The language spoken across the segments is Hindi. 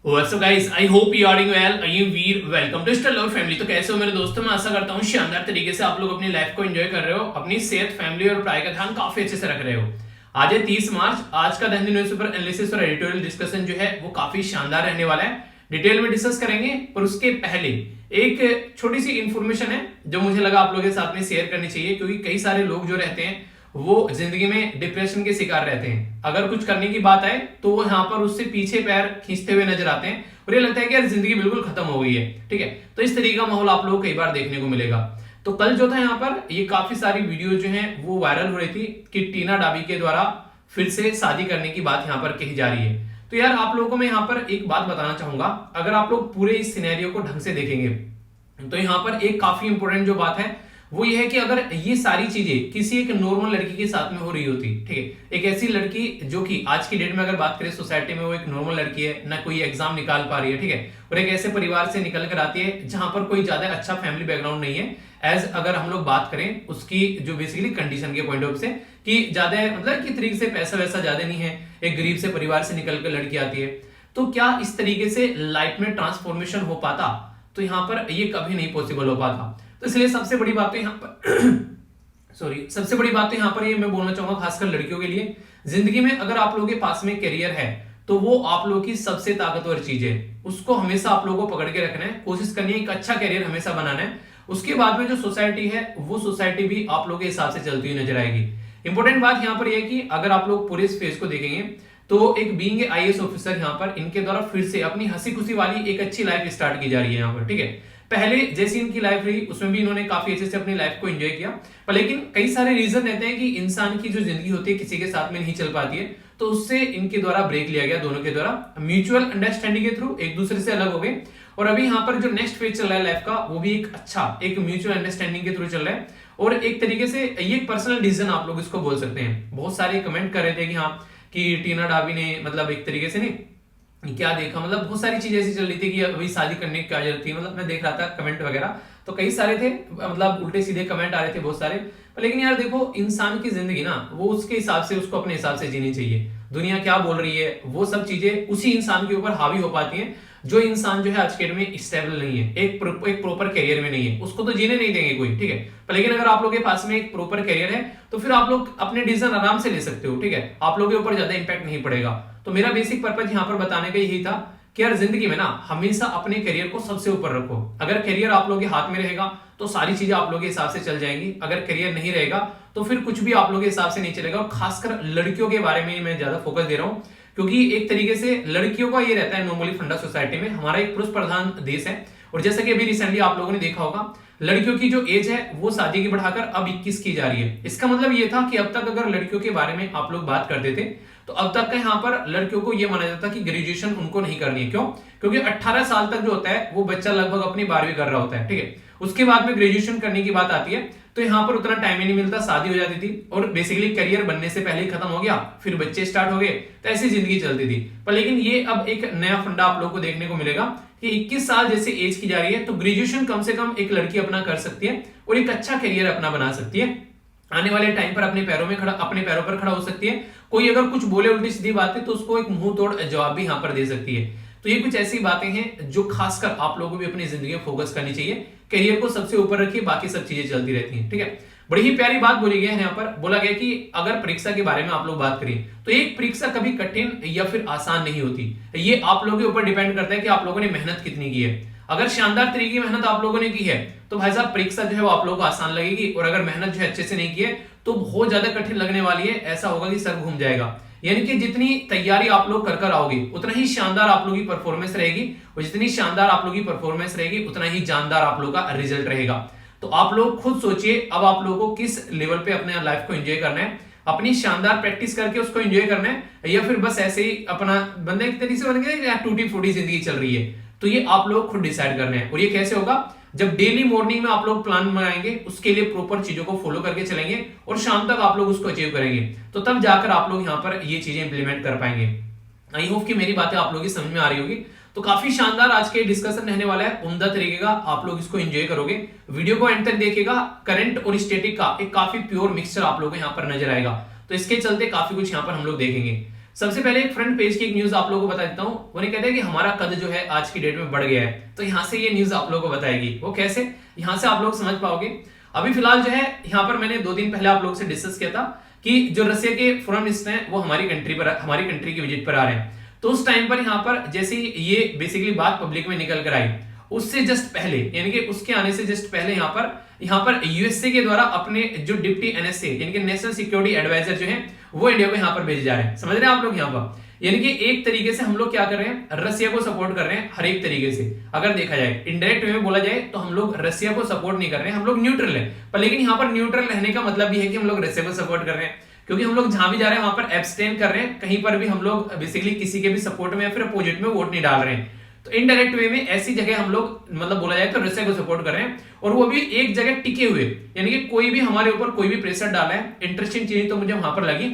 What's up guys, I hope you are doing well. I am Veer, welcome to star love family. तो कैसे हो मेरे दोस्तों? मैं आशा करता हूँ शानदार तरीके से आप लोग अपनी लाइफ को एंजॉय कर रहे हो, अपनी सेहत, फैमिली और पढ़ाई का ध्यान काफी अच्छे से रख रहे हो। आज है 30 मार्च। आज का द हिंदू न्यूज़पेपर एनालिसिस और एडिटोरियल डिस्कशन जो है वो काफी शानदार रहने वाला है। डिटेल में डिस्कस करेंगे, पर उसके पहले एक छोटी सी इंफॉर्मेशन है जो मुझे लगा आप लोगों के साथ में शेयर करनी चाहिए, क्योंकि कई सारे लोग जो रहते हैं वो जिंदगी में डिप्रेशन के शिकार रहते हैं। अगर कुछ करने की बात आए तो वो यहाँ पर उससे पीछे पैर खींचते हुए नजर आते हैं और ये लगता है कि यार जिंदगी बिल्कुल खत्म हो गई है। ठीक है, तो इस तरीके का माहौल आप लोगों को कई बार देखने को मिलेगा। तो कल जो था यहाँ पर ये काफी सारी वीडियो जो है वो वायरल हो रही थी कि टीना डाबी के द्वारा फिर से शादी करने की बात यहाँ पर कही जा रही है। तो यार आप लोगों को मैं यहाँ पर एक बात बताना चाहूंगा, अगर आप लोग पूरे इस सिनेरियो को ढंग से देखेंगे तो यहाँ पर एक काफी इंपॉर्टेंट जो बात है वो ये है कि अगर ये सारी चीजें किसी एक नॉर्मल लड़की के साथ में हो रही होती, ठीक है, एक ऐसी लड़की जो कि आज की डेट में अगर बात करें सोसाइटी में वो एक नॉर्मल लड़की है, ना कोई एग्जाम निकाल पा रही है, ठीक है, और एक ऐसे परिवार से निकल कर आती है जहां पर कोई ज्यादा अच्छा फैमिली बैकग्राउंड नहीं है, एज अगर हम लोग बात करें उसकी जो बेसिकली कंडीशन के पॉइंट ऑफ से कि ज्यादा मतलब कि तरीके से पैसा वैसा ज्यादा नहीं है, एक गरीब से परिवार से निकल कर लड़की आती है, तो क्या इस तरीके से लाइफ में ट्रांसफॉर्मेशन हो पाता? तो यहाँ पर ये कभी नहीं पॉसिबल हो पाता। तो इसलिए सबसे बड़ी बात तो यहाँ पर सबसे बड़ी बात तो यहाँ पर ये मैं बोलना चाहूंगा खासकर लड़कियों के लिए, जिंदगी में अगर आप लोगों के पास में करियर है तो वो आप लोगों की सबसे ताकतवर चीज है। उसको हमेशा आप लोगों को पकड़ के रखना है, कोशिश करनी है एक अच्छा करियर हमेशा बनाना है। उसके बाद में जो सोसाइटी है वो सोसाइटी भी आप लोगों के हिसाब से चलती हुई नजर आएगी। इंपॉर्टेंट बात यहाँ पर यह है कि अगर आप लोग पूरे इस फेज को देखेंगे तो एक बीइंग आईएएस ऑफिसर यहाँ पर इनके द्वारा फिर से अपनी हंसी खुशी वाली एक अच्छी लाइफ स्टार्ट की जा रही है यहाँ पर। ठीक है, पहले जैसी इनकी लाइफ रही उसमें भी इन्होंने काफी अच्छे से अपनी लाइफ को एंजॉय किया, पर लेकिन कई सारे रीजन रहते हैं कि इंसान की जो जिंदगी होती है किसी के साथ में नहीं चल पाती है, तो उससे इनके द्वारा ब्रेक लिया गया, दोनों के द्वारा म्यूचुअल अंडरस्टैंडिंग के थ्रू एक दूसरे से अलग हो गए। और अभी यहाँ पर जो नेक्स्ट फेज चल रहा है लाइफ का वो भी एक अच्छा एक म्यूचुअल अंडरस्टैंडिंग के थ्रू चल रहा है। और एक तरीके से ये पर्सनल डिसीजन आप लोग इसको बोल सकते हैं। बहुत सारे कमेंट कर रहे थे कि हाँ कि टीना डाबी ने मतलब एक तरीके से नहीं क्या देखा, मतलब बहुत सारी चीजें ऐसी चल रही थी कि अभी शादी करने की क्या जरूरत थी, मतलब मैं देख रहा था कमेंट वगैरह तो कई सारे थे, मतलब उल्टे सीधे कमेंट आ रहे थे बहुत सारे। पर लेकिन यार देखो, इंसान की जिंदगी ना वो उसके हिसाब से उसको अपने हिसाब से जीनी चाहिए। दुनिया क्या बोल रही है वो सब चीजें उसी इंसान के ऊपर हावी हो पाती हैं। जो इंसान जो है आज के डेट में स्टेबल नहीं है, एक प्रॉपर करियर में नहीं है, उसको तो जीने नहीं देंगे कोई। ठीक है, पर लेकिन अगर आप लोगों के पास में एक प्रॉपर करियर है तो फिर आप लोग अपने डिसीजन आराम से ले सकते हो। ठीक है, आप लोगों के ऊपर ज्यादा इंपैक्ट नहीं पड़ेगा। तो मेरा बेसिक पर्पज यहाँ पर बताने का यही था कि यार जिंदगी में ना हमेशा अपने करियर को सबसे ऊपर रखो। अगर करियर आप लोगों के हाथ में रहेगा तो सारी चीजें आप लोगों के हिसाब से चल जाएंगी, अगर करियर नहीं रहेगा तो फिर कुछ भी आप लोगों के हिसाब से नहीं चलेगा। और खासकर लड़कियों के बारे में मैं ज्यादा फोकस दे रहा हूं, क्योंकि एक तरीके से लड़कियों का ये रहता है नॉर्मली फंडा सोसाइटी में, हमारा एक पुरुष प्रधान देश है। और जैसा कि अभी रिसेंटली आप लोगों ने देखा होगा लड़कियों की जो एज है वो शादी की बढ़ाकर अब 21 की जा रही है। इसका मतलब ये था कि अब तक अगर लड़कियों के बारे में आप लोग बात करते थे तो अब तक का यहाँ पर लड़कियों को यह माना जाता कि ग्रेजुएशन उनको नहीं करनी है। क्यों? क्योंकि 18 साल तक जो होता है वो बच्चा लगभग अपनी 12वीं कर रहा होता है। ठीक है, उसके बाद में ग्रेजुएशन करने की बात आती है तो यहाँ पर उतना टाइम ही नहीं मिलता, शादी हो जाती थी और बेसिकली करियर बनने से पहले ही खत्म हो गया, फिर बच्चे स्टार्ट हो गए, तो ऐसी जिंदगी चलती थी। पर लेकिन ये अब एक नया फंडा आप लोगों को देखने को मिलेगा कि 21 साल जैसे एज की जा रही है तो ग्रेजुएशन कम से कम एक लड़की अपना कर सकती है और एक अच्छा करियर अपना बना सकती है। आने वाले टाइम पर अपने पैरों पर खड़ा हो सकती है। कोई अगर कुछ बोले उल्टी सीधी बातें तो उसको एक मुंह तोड़ जवाब भी यहाँ पर दे सकती है। तो ये कुछ ऐसी बातें हैं जो खासकर आप लोगों को भी अपनी जिंदगी में फोकस करनी चाहिए। करियर को सबसे ऊपर रखिए, बाकी सब चीजें चलती रहती हैं। ठीक है, बड़ी ही प्यारी बात बोली गई है यहाँ पर, बोला गया कि अगर परीक्षा के बारे में आप लोग बात करें तो एक परीक्षा कभी कठिन या फिर आसान नहीं होती। ये आप लोगों के ऊपर डिपेंड करता है कि आप लोगों ने मेहनत कितनी की है। अगर शानदार तरीके की मेहनत आप लोगों ने की है तो भाई साहब परीक्षा जो है वो आप लोगों को आसान लगेगी, और अगर मेहनत जो है अच्छे से नहीं की है तो बहुत ज्यादा कठिन लगने वाली है। ऐसा होगा कि सर घूम जाएगा। यानी कि जितनी तैयारी आप लोग कर आओगे उतना ही शानदार आप लोगों की परफॉर्मेंस रहेगी, और जितनी शानदार आप लोगों की परफॉर्मेंस रहेगी उतना ही जानदार आप लोगों का रिजल्ट रहेगा। तो आप लोग खुद सोचिए अब आप लोगों को किस लेवल पे अपने लाइफ को एंजॉय करना है, अपनी शानदार प्रैक्टिस करके उसको एंजॉय करना है, या फिर बस ऐसे ही अपना बंदे एक तरीके से बन गए या टूटी फूटी जिंदगी चल रही है। तो ये आप लोग खुद डिसाइड करना है। और ये कैसे होगा? जब डेली मॉर्निंग में आप लोग प्लान बनाएंगे, उसके लिए प्रॉपर चीजों को फॉलो करके चलेंगे और शाम तक आप लोग उसको अचीव करेंगे, तो तब जाकर आप लोग यहाँ पर ये चीजें इंप्लीमेंट कर पाएंगे। आई होप कि मेरी बातें आप लोगों की समझ में आ रही होगी। तो काफी शानदार आज के डिस्कशन रहने वाला है, उम्दा तरीके का, आप लोग इसको एंजॉय करोगे। वीडियो को एंड तक देखिएगा, करंट और स्टैटिक का एक काफी प्योर मिक्सचर आप लोगों को यहाँ पर नजर आएगा। तो इसके चलते काफी कुछ यहाँ पर हम लोग देखेंगे। सबसे पहले एक फ्रंट पेज की एक न्यूज आप लोगों को बता देता हूं। वो नहीं कहते कि हमारा कद जो है आज की डेट में बढ़ गया है, तो यहां से ये न्यूज आप लोगों को बताएगी। वो कैसे, यहां से आप लोग समझ पाओगे। अभी फिलहाल जो है यहाँ पर मैंने 2 दिन पहले आप लोगों से डिस्कस किया था कि जो रशिया के फॉरेन मिनिस्टर हैं वो हमारी कंट्री की विजिट पर आ रहे हैं। तो उस टाइम पर यहाँ पर जैसे ये बेसिकली बात पब्लिक में निकल कर आई, उससे जस्ट पहले यानी कि उसके आने से जस्ट पहले यहाँ पर यूएसए के द्वारा अपने जो डिप्टी एनएसए यानी कि नेशनल सिक्योरिटी एडवाइजर जो है वो इंडिया को यहाँ पर भेजे जा रहे हैं। समझ रहे हैं आप लोग, यहाँ पर यानी कि एक तरीके से हम लोग क्या कर रहे हैं, रसिया को सपोर्ट कर रहे हैं हर एक तरीके से। अगर देखा जाए इनडायरेक्ट वे में बोला जाए तो हम लोग रसिया को सपोर्ट नहीं कर रहे हैं, हम लोग न्यूट्रल है। पर लेकिन यहाँ पर न्यूट्रल रहने का मतलब ये है कि हम लोग रसिया को सपोर्ट कर रहे हैं, क्योंकि हम लोग जहां भी जा रहे हैं वहां पर एब्सटेन कर रहे हैं, कहीं पर भी हम लोग बेसिकली किसी के भी सपोर्ट में या फिर अपोजिट में वोट नहीं डाल रहे हैं। तो इनडायरेक्ट वे में ऐसी जगह हम लोग मतलब बोला जाए तो रसिया को सपोर्ट कर रहे हैं, और वो भी एक जगह टिके हुए, यानी कि कोई भी हमारे ऊपर कोई भी प्रेशर डाला है। इंटरेस्टिंग चीज तो मुझे वहां पर लगी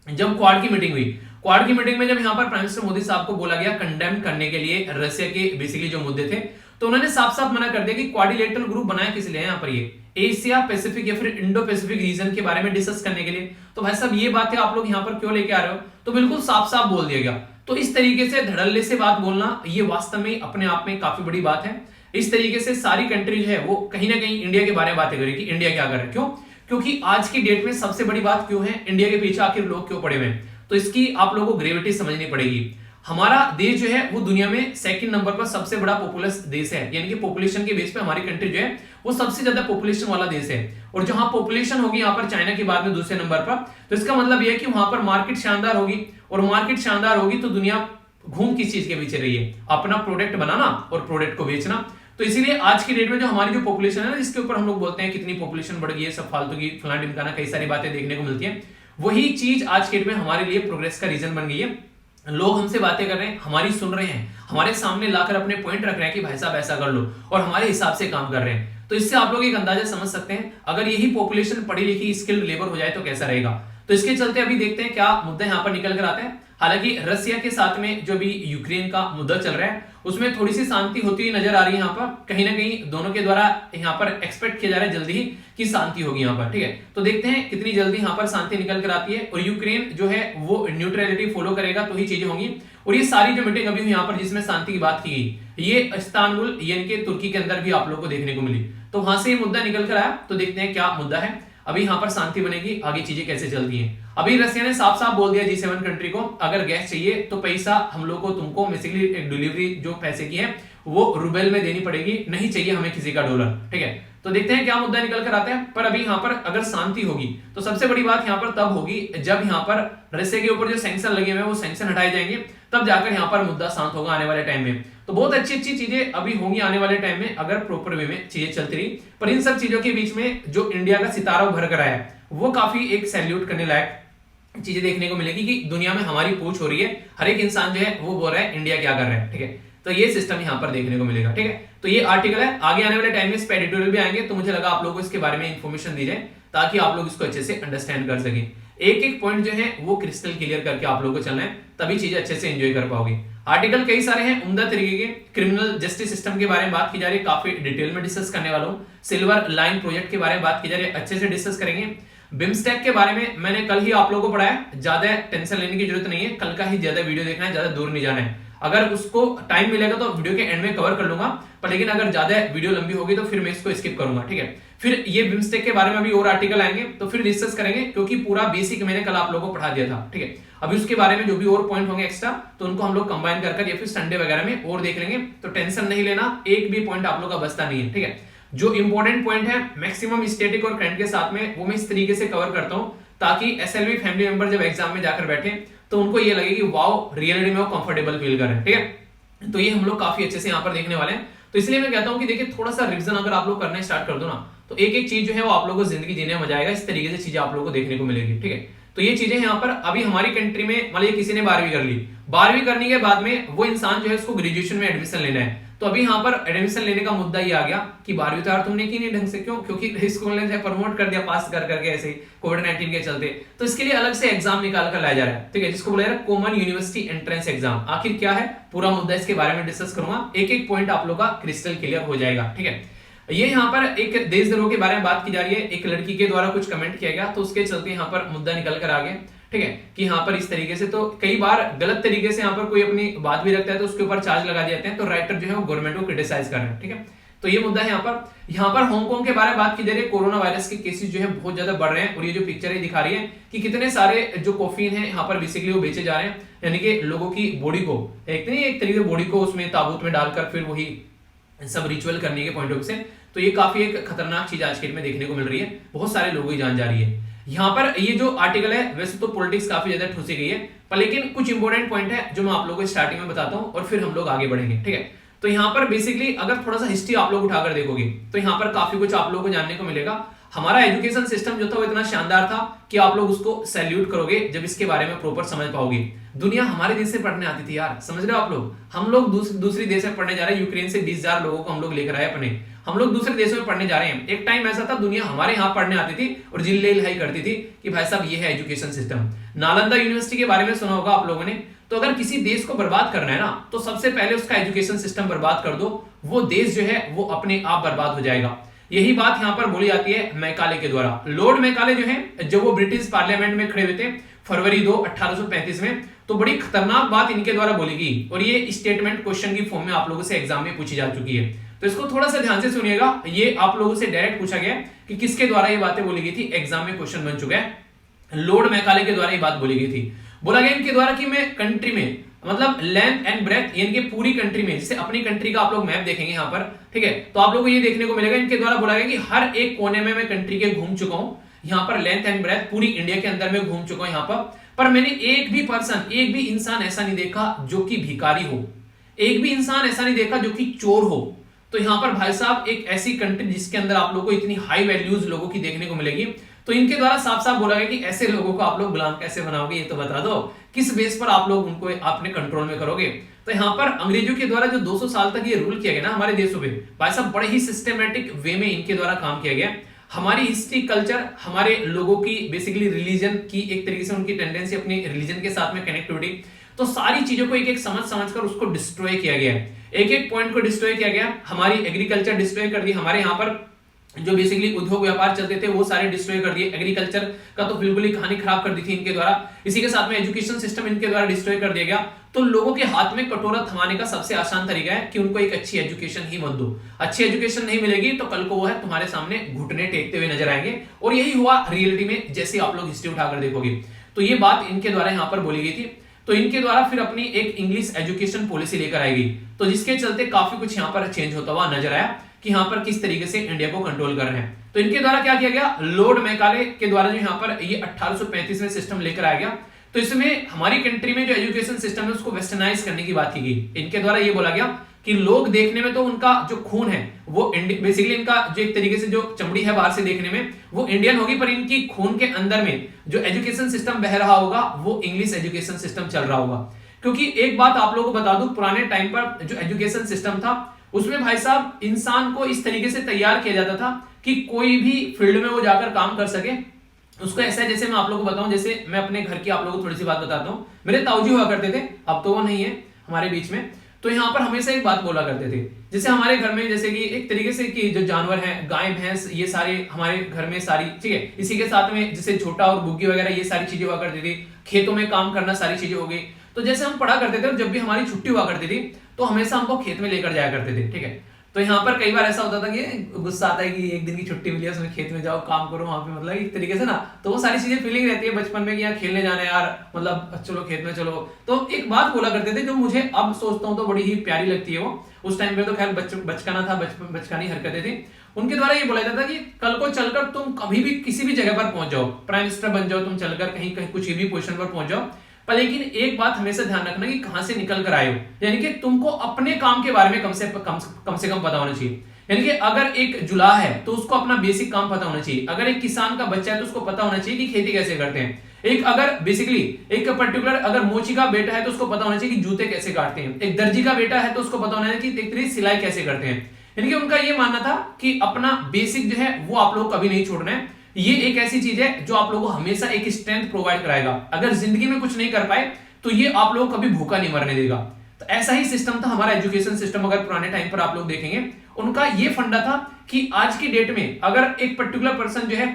जब क्वाड की मीटिंग हुई। क्वाड की मीटिंग में जब यहाँ पर प्राइम मिनिस्टर मोदी साहब को बोला गया कंडेम करने के लिए रसिया के बेसिकली जो मुद्दे थे, तो उन्होंने साफ साफ मना कर दिया कि क्वाड्रिलेटरल ग्रुप बनाया किस लिए यहाँ पर, ये एशिया पैसिफिक या फिर इंडो पैसिफिक रीजन के बारे में डिस्कस करने के लिए। तो भाई साहब ये बातें आप लोग यहाँ पर क्यों लेके आ रहे हो, तो बिल्कुल साफ साफ बोल दिया गया। तो इस तरीके से धड़ल्ले से बात बोलना ये वास्तव में अपने आप में काफी बड़ी बात है। इस तरीके से सारी कंट्री जो है वो कहीं ना कहीं इंडिया के बारे में बातें करेगी, इंडिया क्या कर रहा है। क्यों? क्योंकि आज की डेट में सबसे बड़ी बात क्यों है, इंडिया के पीछे आखिर लोग क्यों पड़े हुए हैं, तो इसकी आप लोगों को ग्रेविटी समझनी पड़ेगी। हमारा देश जो है वो दुनिया में सेकंड नंबर पर सबसे बड़ा पॉपुलस देश है, यानी कि पॉपुलेशन के बेस पे हमारी कंट्री जो है वो सबसे ज्यादा पॉपुलेशन वाला देश है। और जहां पॉपुलेशन होगी यहाँ पर चाइना के बाद में दूसरे नंबर पर, तो इसका मतलब यह है कि वहां पर मार्केट शानदार होगी, और मार्केट शानदार होगी तो दुनिया घूम किस चीज के पीछे रही है, अपना प्रोडक्ट बनाना और प्रोडक्ट को बेचना। तो इसीलिए आज की डेट में जो हमारी जो पॉपुलेशन है ना, जिसके ऊपर हम लोग बोलते हैं कितनी पॉपुलेशन बढ़ गई है, सब फालतू की फलाना ढिमकाना कई सारी बातें देखने को मिलती है, वही चीज आज के डेट में हमारे लिए प्रोग्रेस का रीजन बन गई है। लोग हमसे बातें कर रहे हैं, हमारी सुन रहे हैं, हमारे सामने लाकर अपने पॉइंट रख रहे हैं कि भाई साहब ऐसा कर लो, और हमारे हिसाब से काम कर रहे हैं। तो इससे आप लोग एक अंदाजा समझ सकते हैं, अगर यही पॉपुलेशन पढ़ी लिखी स्किल्ड लेबर हो जाए तो कैसा रहेगा। तो इसके चलते अभी देखते हैं क्या मुद्दा यहाँ पर निकल कर आता है। हालांकि रसिया के साथ में जो भी यूक्रेन का मुद्दा चल रहा है उसमें थोड़ी सी शांति होती हुई नजर आ रही है। यहाँ पर कहीं ना कहीं दोनों के द्वारा यहाँ पर एक्सपेक्ट किया जा रहा है जल्दी ही कि शांति होगी यहाँ पर, ठीक है। तो देखते हैं कितनी जल्दी यहाँ पर शांति निकल कर आती है, और यूक्रेन जो है वो न्यूट्रलिटी फॉलो करेगा तो ही चीजें होंगी। और ये सारी जो मीटिंग अभी हुई यहाँ पर जिसमें शांति की बात की गई, ये इस्तांबुल यानी कि तुर्की के अंदर भी आप लोग को देखने को मिली। तो वहां से ये मुद्दा निकल कर आया, तो देखते हैं क्या मुद्दा है। अभी यहाँ पर शांति बनेगी, आगे चीजें कैसे चलती हैं। अभी रसिया ने साफ साफ बोल दिया G7 कंट्री को, अगर गैस चाहिए तो पैसा हम लोग को तुमको बेसिकली एक डिलीवरी जो पैसे की है वो रूबेल में देनी पड़ेगी, नहीं चाहिए हमें किसी का डॉलर, ठीक है। तो देखते हैं क्या मुद्दा निकल कर आता है। पर अभी यहाँ पर अगर शांति होगी तो सबसे बड़ी बात यहाँ पर तब होगी जब यहाँ पर रसिया के ऊपर जो सैंक्शन लगे हुए हैं वो सैंक्शन हटाए जाएंगे, तब जाकर यहाँ पर मुद्दा शांत होगा आने वाले टाइम में। तो बहुत अच्छी अच्छी चीजें अभी होंगी आने वाले टाइम में अगर प्रॉपर वे में चीजें चलती रही। पर इन सब चीजों के बीच में जो इंडिया का सितारा उभर कर आया है वो काफी एक सैल्यूट करने लायक चीजें देखने को मिलेगी कि दुनिया में हमारी पूछ हो रही है, हर एक इंसान जो है वो बोल रहा है इंडिया क्या कर रहा है, ठीक है। तो ये सिस्टम यहाँ पर देखने को मिलेगा, ठीक है। तो ये आर्टिकल है, आगे आने वाले टाइम में इस पे एडिटोरियल भी आएंगे, तो मुझे लगा आप लोगों को इसके बारे में इंफॉर्मेशन दी जाए ताकि आप लोग इसको अच्छे से अंडरस्टैंड कर सकें। एक एक पॉइंट जो है वो क्रिस्टल क्लियर करके आप लोगों को चलना है, तभी चीजें अच्छे से एंजॉय कर पाओगे। आर्टिकल कई सारे हैं उम्दा तरीके के। क्रिमिनल जस्टिस सिस्टम के बारे में बात की जा रही है, काफी डिटेल में डिस्कस करने वाला हूं। सिल्वर लाइन प्रोजेक्ट के बारे में बात की जा रही है, अच्छे से डिस्कस करेंगे। बिम्स्टेक के बारे में मैंने कल ही आप लोगों को पढ़ाया, ज्यादा टेंशन लेने की जरूरत नहीं है, कल का ही ज्यादा वीडियो देखना है, ज्यादा दूर नहीं जाना है। अगर उसको टाइम मिलेगा तो वीडियो के एंड में कवर कर लूंगा, पर लेकिन अगर ज्यादा वीडियो लंबी होगी तो फिर मैं इसको स्किप करूंगा, ठीक है। फिर ये बिम्स्टेक के बारे में अभी और आर्टिकल आएंगे तो फिर डिस्कस करेंगे, क्योंकि पूरा बेसिक मैंने कल आप लोगों को पढ़ा दिया था, ठीक है। अभी उसके बारे में जो भी और पॉइंट होंगे एक्स्ट्रा तो उनको हम लोग कंबाइन कर या फिर संडे वगैरह में और देख लेंगे। तो टेंशन नहीं लेना, एक भी पॉइंट आप लोग का बचता नहीं है, ठीक है। जो इंपॉर्टेंट पॉइंट है मैक्सिमम स्टैटिक और करंट के साथ में वो मैं इस तरीके से कवर करता हूं ताकि एसएलवी फैमिली मेंबर जब एग्जाम में जाकर बैठे तो उनको ये लगे कि वाओ रियलिटी में वो कंफर्टेबल फील कर रहे हैं, ठीक है। तो ये हम लोग काफी अच्छे से यहाँ पर देखने वाले हैं। तो इसलिए मैं कहता हूं कि देखिए थोड़ा सा रिवीजन अगर आप लोग करना स्टार्ट कर दो ना तो एक एक चीज जो है वो आप लोगों को जिंदगी जीने में मजा आएगा। इस तरीके से चीजें आप लोगों को देखने को मिलेगी, ठीक है। तो ये चीजें यहाँ पर अभी हमारी कंट्री में मान लीजिए किसी ने 12वीं कर ली, 12वीं करने के बाद में वो इंसान जो है उसको ग्रेजुएशन में एडमिशन लेना है, तो अभी यहाँ पर एडमिशन लेने का मुद्दा ये आ गया कि 12वीं तो यार तुमने की नहीं ढंग से, क्यों? क्योंकि स्कूल ने प्रमोट कर दिया पास कर करके ऐसे ही कोविड-19 के चलते। तो इसके लिए अलग से एग्जाम निकाल कर लाया जा रहा है, ठीक है, जिसको बोला जा रहा है कॉमन यूनिवर्सिटी एंट्रेंस एग्जाम। आखिर क्या है पूरा मुद्दा, इसके बारे में डिस्कस करूंगा, एक एक पॉइंट आप लोग का क्रिस्टल क्लियर हो जाएगा, ठीक है। ये यहाँ पर एक देशद्रोह के बारे में बात की जा रही है, एक लड़की के द्वारा कुछ कमेंट किया गया तो उसके चलते यहाँ पर मुद्दा निकल कर आ गया, ठीक है, कि यहाँ पर इस तरीके से, तो कई बार गलत तरीके से यहाँ पर कोई अपनी बात भी रखता है तो उसके ऊपर चार्ज लगा दिए जाते हैं, तो राइटर जो है वो गवर्नमेंट को क्रिटिसाइज कर रहे हैं। ठीक है, तो ये मुद्दा है यहाँ पर हांगकांग के बारे में बात की जा रही है। कोरोना वायरस के केसेस जो है बहुत ज्यादा बढ़ रहे हैं, और ये जो पिक्चर है दिखा रही है कि कितने सारे जो कॉफिन है यहाँ पर बेसिकली वो बेचे जा रहे हैं, यानी कि लोगों की बॉडी को एक तरीके से बॉडी को उसमें ताबूत में डालकर फिर वही सब रिचुअल करने के पॉइंट ऑफ से। तो ये काफी एक खतरनाक चीज आज के डेट में देखने को मिल रही है, बहुत सारे लोगों की जान जा रही है। यहाँ पर ये जो आर्टिकल है वैसे तो पॉलिटिक्स काफी ज्यादा ठूसी गई है, पर लेकिन कुछ इंपॉर्टेंट पॉइंट है जो मैं आप लोगों को स्टार्टिंग में बताता हूँ और फिर हम लोग आगे बढ़ेंगे। ठीक है, तो यहाँ पर बेसिकली अगर थोड़ा सा हिस्ट्री आप लोग उठाकर देखोगे तो यहाँ पर काफी कुछ आप लोगों को जानने को मिलेगा। हमारा एजुकेशन सिस्टम जो था वो इतना शानदार था कि आप लोग उसको सैल्यूट करोगे जब इसके बारे में प्रॉपर समझ पाओगे। दुनिया हमारे देश से पढ़ने आती थी यार, समझ रहे हो आप लोग। हम लोग दूसरी देश में पढ़ने जा रहे हैं, यूक्रेन से 20,000 लोगों को हम लोग लेकर आए अपने, हम लोग दूसरे देशों में पढ़ने जा रहे हैं। एक टाइम ऐसा था दुनिया हमारे यहाँ पढ़ने आती थी और जिल्ले हिलाई करती थी कि भाई साहब ये है एजुकेशन सिस्टम। नालंदा यूनिवर्सिटी के बारे में सुना होगा आप लोगों ने। तो अगर किसी देश को बर्बाद करना है ना तो सबसे पहले उसका एजुकेशन सिस्टम बर्बाद कर दो, वो देश जो है वो अपने आप बर्बाद हो जाएगा। यही बात यहाँ पर बोली जाती है मैकाले के द्वारा। लॉर्ड मैकाले जो है जब वो ब्रिटिश पार्लियामेंट में खड़े हुए थे फरवरी 2 1835 में, तो बड़ी खतरनाक बात इनके द्वारा बोली गई, और ये स्टेटमेंट क्वेश्चन की फॉर्म में आप लोगों से एग्जाम में पूछी जा चुकी है। तो इसको थोड़ा सा ध्यान से सुनिएगा, ये आप लोगों से डायरेक्ट पूछा गया कि किसके द्वारा ये बातें बोली गई थी, एग्जाम में क्वेश्चन बन चुका है। लॉर्ड मैकाले के द्वारा ये बात बोली गई थी। बोला गया इनके द्वारा कि मैं कंट्री में मतलब लेंथ एंड ब्रेथ यानी कि पूरी कंट्री में, जैसे अपनी कंट्री का आप लोग मैप देखेंगे यहाँ पर, ठीक है, तो आप लोगों को ये देखने को मिलेगा इनके द्वारा बोला गया कि हर एक कोने में मैं कंट्री के घूम चुका हूं। यहाँ पर लेंथ एंड ब्रेथ पूरी इंडिया के अंदर में घूम चुका हूं यहाँ पर मैंने एक भी पर्सन, एक भी इंसान ऐसा नहीं देखा जो कि भिखारी हो, एक भी इंसान ऐसा नहीं देखा जो कि चोर हो। तो यहाँ पर भाई साहब एक ऐसी कंट्री जिसके अंदर आप लोगों को इतनी हाई वैल्यूज लोगों की देखने को मिलेगी। तो इनके द्वारा साफ साफ बोला गया कि ऐसे लोगों को आप लोग गुलाम कैसे बनाओगे, ये तो बता दो, किस बेस पर आप लोग उनको अपने कंट्रोल में करोगे। तो यहाँ पर अंग्रेजों के द्वारा जो 200 साल तक ये रूल किया गया ना हमारे देशों पे, भाई साहब बड़े ही सिस्टमेटिक वे में इनके द्वारा काम किया गया। हमारी हिस्ट्री, कल्चर, हमारे लोगों की बेसिकली रिलीजन की एक तरीके से उनकी टेंडेंसी अपनी रिलीजन के साथ में कनेक्टिविटी, तो सारी चीजों को एक एक समझ कर उसको डिस्ट्रॉय किया गया, एक एक पॉइंट को डिस्ट्रॉय किया गया। हमारी एग्रीकल्चर डिस्ट्रॉय कर दी, हमारे यहाँ पर जो बेसिकली उद्योग व्यापार चलते थे वो सारे डिस्ट्रॉय कर दिए, एग्रीकल्चर का तो बिल्कुल ही कहानी खराब कर दी थी इनके द्वारा। इसी के साथ में एजुकेशन सिस्टम इनके द्वारा डिस्ट्रॉय कर दिया गया। तो लोगों के हाथ में कटोरा थमाने का सबसे आसान तरीका है कि उनको एक अच्छी एजुकेशन ही मत दो। अच्छी एजुकेशन नहीं मिलेगी तो कल को वो है तुम्हारे सामने घुटने टेकते हुए नजर आएंगे, और यही हुआ रियलिटी में, जैसे आप लोग हिस्ट्री उठाकर देखोगे। तो ये बात इनके द्वारा यहाँ पर बोली गई थी। तो इनके द्वारा फिर अपनी एक इंग्लिश एजुकेशन पॉलिसी लेकर आई गई, तो जिसके चलते काफी कुछ यहाँ पर चेंज होता हुआ नजर आया कि यहाँ पर किस तरीके से इंडिया को कंट्रोल कर रहे हैं। तो इनके द्वारा क्या किया गया, लॉर्ड मैकाले के द्वारा जो यहाँ पर ये 1835 में सिस्टम लेकर आया गया। तो इसमें हमारी कंट्री में जो एजुकेशन सिस्टम है उसको वेस्टर्नाइज करने की बात की गई। इनके द्वारा ये बोला गया कि लोग देखने में तो उनका जो खून है वो बेसिकली इनका जो एक तरीके से जो चमड़ी है बाहर से देखने में वो इंडियन होगी, पर इनकी खून के अंदर में जो एजुकेशन सिस्टम बह रहा होगा वो इंग्लिश एजुकेशन सिस्टम चल रहा होगा। क्योंकि एक बात आप लोगों को बता दूं, पुराने टाइम पर जो एजुकेशन सिस्टम था उसमें भाई साहब इंसान को इस तरीके से तैयार किया जाता था कि कोई भी फील्ड में वो जाकर काम कर सके। उसको ऐसा है, जैसे मैं आप लोगों को बताऊं, जैसे मैं अपने घर की आप लोगों को थोड़ी सी बात बताता हूं। मेरे ताऊजी हुआ करते थे, अब तो वो नहीं है हमारे बीच में। तो यहाँ पर हमेशा एक बात बोला करते थे, जैसे हमारे घर में जैसे कि एक तरीके से कि जो जानवर हैं, गाय भैंस, ये सारे हमारे घर में सारी, ठीक है, इसी के साथ में जैसे छोटा और बुग्गी वगैरह ये सारी चीजें हुआ करती थी, खेतों में काम करना सारी चीजें हो गई। तो जैसे हम पढ़ा करते थे और जब भी हमारी छुट्टी हुआ करती थी तो हमेशा हमको खेत में लेकर जाया करते थे, ठीक है। तो यहाँ पर कई बार ऐसा होता था कि गुस्सा आता है कि एक दिन की छुट्टी मिली है उसमें खेत में जाओ काम करो वहां पे, मतलब एक तरीके से ना, तो वो सारी चीजें फीलिंग रहती है बचपन में कि यार खेलने जाना है यार, मतलब चलो खेत में चलो। तो एक बात बोला करते थे जो मुझे अब सोचता हूँ तो बड़ी ही प्यारी लगती है वो, उस टाइम पे तो खैर बचकाना था, बचकानी हरकतें थी। उनके द्वारा ये बोला जाता था कि कल को चलकर तुम कभी भी किसी भी जगह पर पहुंच जाओ, प्राइम मिनिस्टर बन जाओ, तुम चलकर कहीं कहीं कुछ भी पोजीशन पर पहुंच जाओ, पर लेकिन एक बात हमेशा ध्यान रखना कि कहां से निकल कर आए हो, यानी कि तुमको अपने काम के बारे में कम से कम पता होना चाहिए। यानी कि अगर एक जुलाह है तो उसको अपना बेसिक काम पता होना चाहिए, अगर एक किसान का बच्चा है तो उसको पता होना चाहिए कि खेती कैसे करते हैं, एक अगर बेसिकली एक पर्टिकुलर अगर मोची का बेटा है तो उसको पता होना चाहिए कि जूते कैसे काटते हैं, एक दर्जी का बेटा है तो उसको पता होना चाहिए कि एक सिलाई कैसे करते हैं। यानी कि उनका ये मानना था कि अपना बेसिक जो है वो आप लोग कभी नहीं छोड़ना है। ये एक ऐसी चीज है जो आप लोगों को हमेशा एक स्ट्रेंथ प्रोवाइड कराएगा। अगर जिंदगी में कुछ नहीं कर पाए तो ये आप लोगों को कभी भूखा नहीं मरने देगा। तो ऐसा ही सिस्टम था हमारा एजुकेशन सिस्टम। अगर पुराने टाइम पर आप लोग देखेंगे, उनका ये फंडा था कि आज की डेट में अगर एक पर्टिकुलर पर्सन जो है